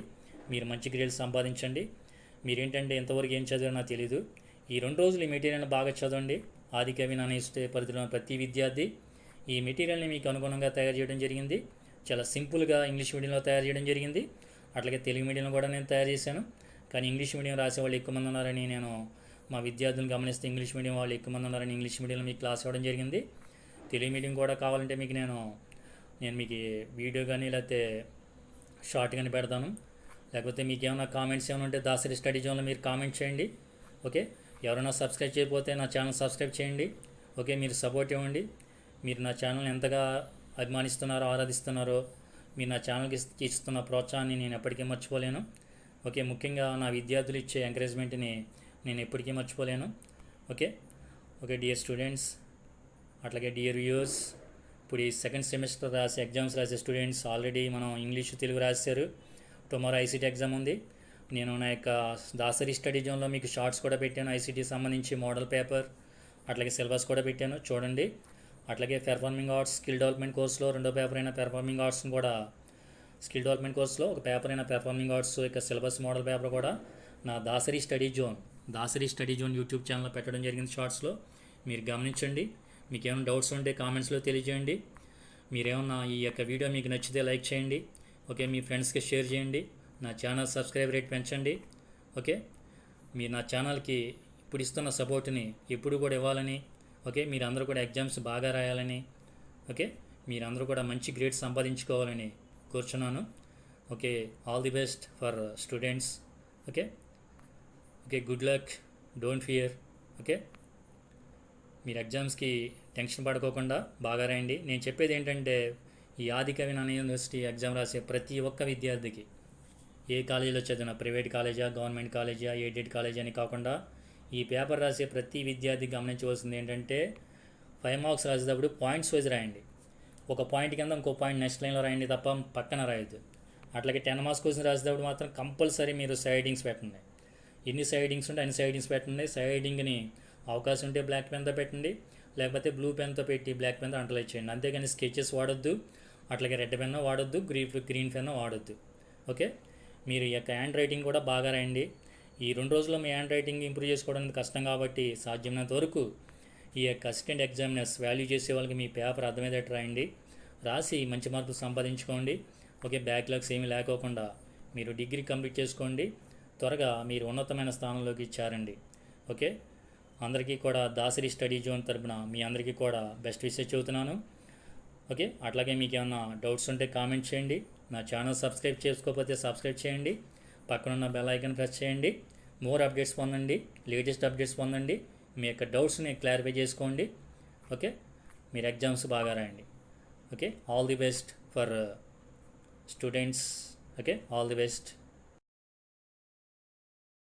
మీరు మంచి గ్రేడ్స్ సంపాదించండి. మీరేంటంటే ఎంతవరకు ఏం చదివారో నాకు తెలీదు. ఈ 2 రోజులు ఈ మెటీరియల్ని బాగా చదవండి. ఆదికవి నానేస్తే పరిధిలో ప్రతి విద్యార్థి ఈ మెటీరియల్ని మీకు అనుగుణంగా తయారు చేయడం జరిగింది. చాలా సింపుల్గా ఇంగ్లీష్ మీడియంలో తయారు చేయడం జరిగింది. అట్లాగే తెలుగు మీడియంలో కూడా నేను తయారు చేశాను. కానీ ఇంగ్లీష్ మీడియం రాసే వాళ్ళు ఎక్కువ మంది ఉన్నారని నేను మా విద్యార్థులను గమనిస్తే ఇంగ్లీష్ మీడియం వాళ్ళు ఎక్కువ మంది ఉన్నారని ఇంగ్లీష్ మీడియంలో మీకు క్లాస్ ఇవ్వడం జరిగింది. తెలుగు మీడియం కూడా కావాలంటే మీకు నేను మీకు వీడియో కానీ లేకపోతే షార్ట్ కానీ పెడతాను. లేకపోతే మీకు ఏమైనా కామెంట్స్ ఏమైనా ఉంటే దాసరి స్టడీ జోన్లో మీరు కామెంట్ చేయండి. ఓకే, ఎవరైనా సబ్స్క్రైబ్ చేయకపోతే నా ఛానల్ సబ్స్క్రైబ్ చేయండి. ఓకే, మీరు సపోర్ట్ ఇవ్వండి. మీరు నా ఛానల్ని ఎంతగా అభిమానిస్తున్నారో ఆరాధిస్తున్నారో మీరు నా ఛానల్కి ఇస్తున్న ప్రోత్సాహాన్ని నేను ఎప్పటికీ మర్చిపోలేను. ఓకే, ముఖ్యంగా నా విద్యార్థులు ఇచ్చే ఎంకరేజ్మెంట్ని నేను ఎప్పటికీ మర్చిపోలేను. ఓకే ఓకే డియర్ స్టూడెంట్స్, అట్లాగే డియర్ వ్యూయర్స్, ఇప్పుడు ఈ సెకండ్ సెమిస్టర్ రాసే ఎగ్జామ్స్ రాసే స్టూడెంట్స్ ఆల్రెడీ మనం ఇంగ్లీష్ తెలుగు రాశారు. టుమారో ఐసీటీ ఎగ్జామ్ ఉంది. నేను నా యొక్క దాసరి స్టడీ జోన్లో మీకు షార్ట్స్ కూడా పెట్టాను. ఐసీటీకి సంబంధించి మోడల్ పేపర్ అట్లాగే సిలబస్ కూడా పెట్టాను, చూడండి. అట్లాగే పెర్ఫార్మింగ్ ఆర్ట్స్ స్కిల్ డెవలప్మెంట్ కోర్సులో రెండో పేపర్ అయిన పెర్ఫార్మింగ్ ఆర్ట్స్ని కూడా స్కిల్ డెవలప్మెంట్ కోర్సులో ఒక పేపర్ అయిన పెర్ఫార్మింగ్ ఆర్ట్స్ యొక్క సిలబస్ మోడల్ పేపర్ కూడా నా దాసరి స్టడీ జోన్ యూట్యూబ్ ఛానల్లో పెట్టడం జరిగింది. షార్ట్స్లో మీరు గమనించండి. మీకు ఏమైనా డౌట్స్ ఉంటే కామెంట్స్లో తెలియజేయండి. మీరేమన్నా ఈ యొక్క వీడియో మీకు నచ్చితే లైక్ చేయండి. ఓకే, మీ ఫ్రెండ్స్కి షేర్ చేయండి. నా ఛానల్ సబ్స్క్రైబ్ రేట్ పెంచండి. ఓకే, మీరు నా ఛానల్కి ఇప్పుడు ఇస్తున్న సపోర్ట్ని ఎప్పుడు కూడా ఇవ్వాలని, ఓకే, మీరందరూ కూడా ఎగ్జామ్స్ బాగా రాయాలని, ఓకే, మీరందరూ కూడా మంచి గ్రేడ్స్ సంపాదించుకోవాలని కోరుచున్నాను. Okay, all the best for students. Okay okay good luck, don't fear. Okay, మీరు ఎగ్జామ్స్కి టెన్షన్ పడుకోకుండా బాగా రాయండి. నేను చెప్పేది ఏంటంటే ఈ ఆదికవి నాని యూనివర్సిటీ ఎగ్జామ్ రాసే ప్రతి ఒక్క విద్యార్థికి ఏ కాలేజీలో చదివినా, ప్రైవేట్ కాలేజా గవర్నమెంట్ కాలేజా ఎయిడెడ్ కాలేజీ అని కాకుండా ఈ పేపర్ రాసే ప్రతి విద్యార్థికి గమనించవలసింది ఏంటంటే 5 మార్క్స్ రాసేటప్పుడు పాయింట్స్ వైజ్ రాయండి. ఒక పాయింట్ కింద ఇంకో పాయింట్ నెక్స్ట్ లైన్లో రాయండి తప్ప పక్కన రాయద్దు. అట్లాగే 10 మార్క్స్ క్వశ్చన్ రాసేటప్పుడు మాత్రం కంపల్సరీ మీరు సైడింగ్స్ పెట్టండి. ఎన్ని సైడింగ్స్ ఉంటే అన్ని సైడింగ్స్ పెట్టండి. సైడింగ్ని అవకాశం ఉంటే బ్లాక్ పెన్తో పెట్టండి, లేకపోతే బ్లూ పెన్తో పెట్టి బ్లాక్ పెన్తో అంటలైజ్ చేయండి. అంతేగాని స్కెచెస్ వాడొద్దు, అట్లాగే రెడ్ పెన్ వాడొద్దు, గ్రీన్ పెన్ వాడొద్దు. ఓకే, మీరు ఈ యొక్క హ్యాండ్ రైటింగ్ కూడా బాగా రాయండి. ఈ 2 రోజుల్లో మీ హ్యాండ్ రైటింగ్ ఇంప్రూవ్ చేసుకోవడానికి కష్టం కాబట్టి సాధ్యమైనంత వరకు ఈ యొక్క అసిస్టెంట్ ఎగ్జామినర్స్ వాల్యూ చేసే వాళ్ళకి మీ పేపర్ అర్థమయ్యేటట్టు రాయండి. రాసి మంచి మార్కులు సంపాదించుకోండి. ఓకే, బ్యాక్లాగ్స్ ఏమీ లేకోకుండా మీరు డిగ్రీ కంప్లీట్ చేసుకోండి. త్వరగా మీరు ఉన్నతమైన స్థానంలోకి చేరండి. ఓకే, అందరికీ కూడా దాసరి స్టడీ జోన్ తరపున మీ అందరికీ కూడా బెస్ట్ విషెస్ చెబుతున్నాను. ఓకే, అట్లాగే మీకు ఏమైనా డౌట్స్ ఉంటే కామెంట్ చేయండి. నా ఛానల్ సబ్స్క్రైబ్ చేసుకోకపోతే సబ్స్క్రైబ్ చేయండి. పక్కనున్న బెల్ ఐకాన్ ప్రెస్ చేయండి. మోర్ అప్డేట్స్ పొందండి, లేటెస్ట్ అప్డేట్స్ పొందండి. మీ యొక్క డౌట్స్ని క్లారిఫై చేసుకోండి. ఓకే, మీరు ఎగ్జామ్స్ బాగా రాయండి. Okay, all the best for students. Okay, all the best.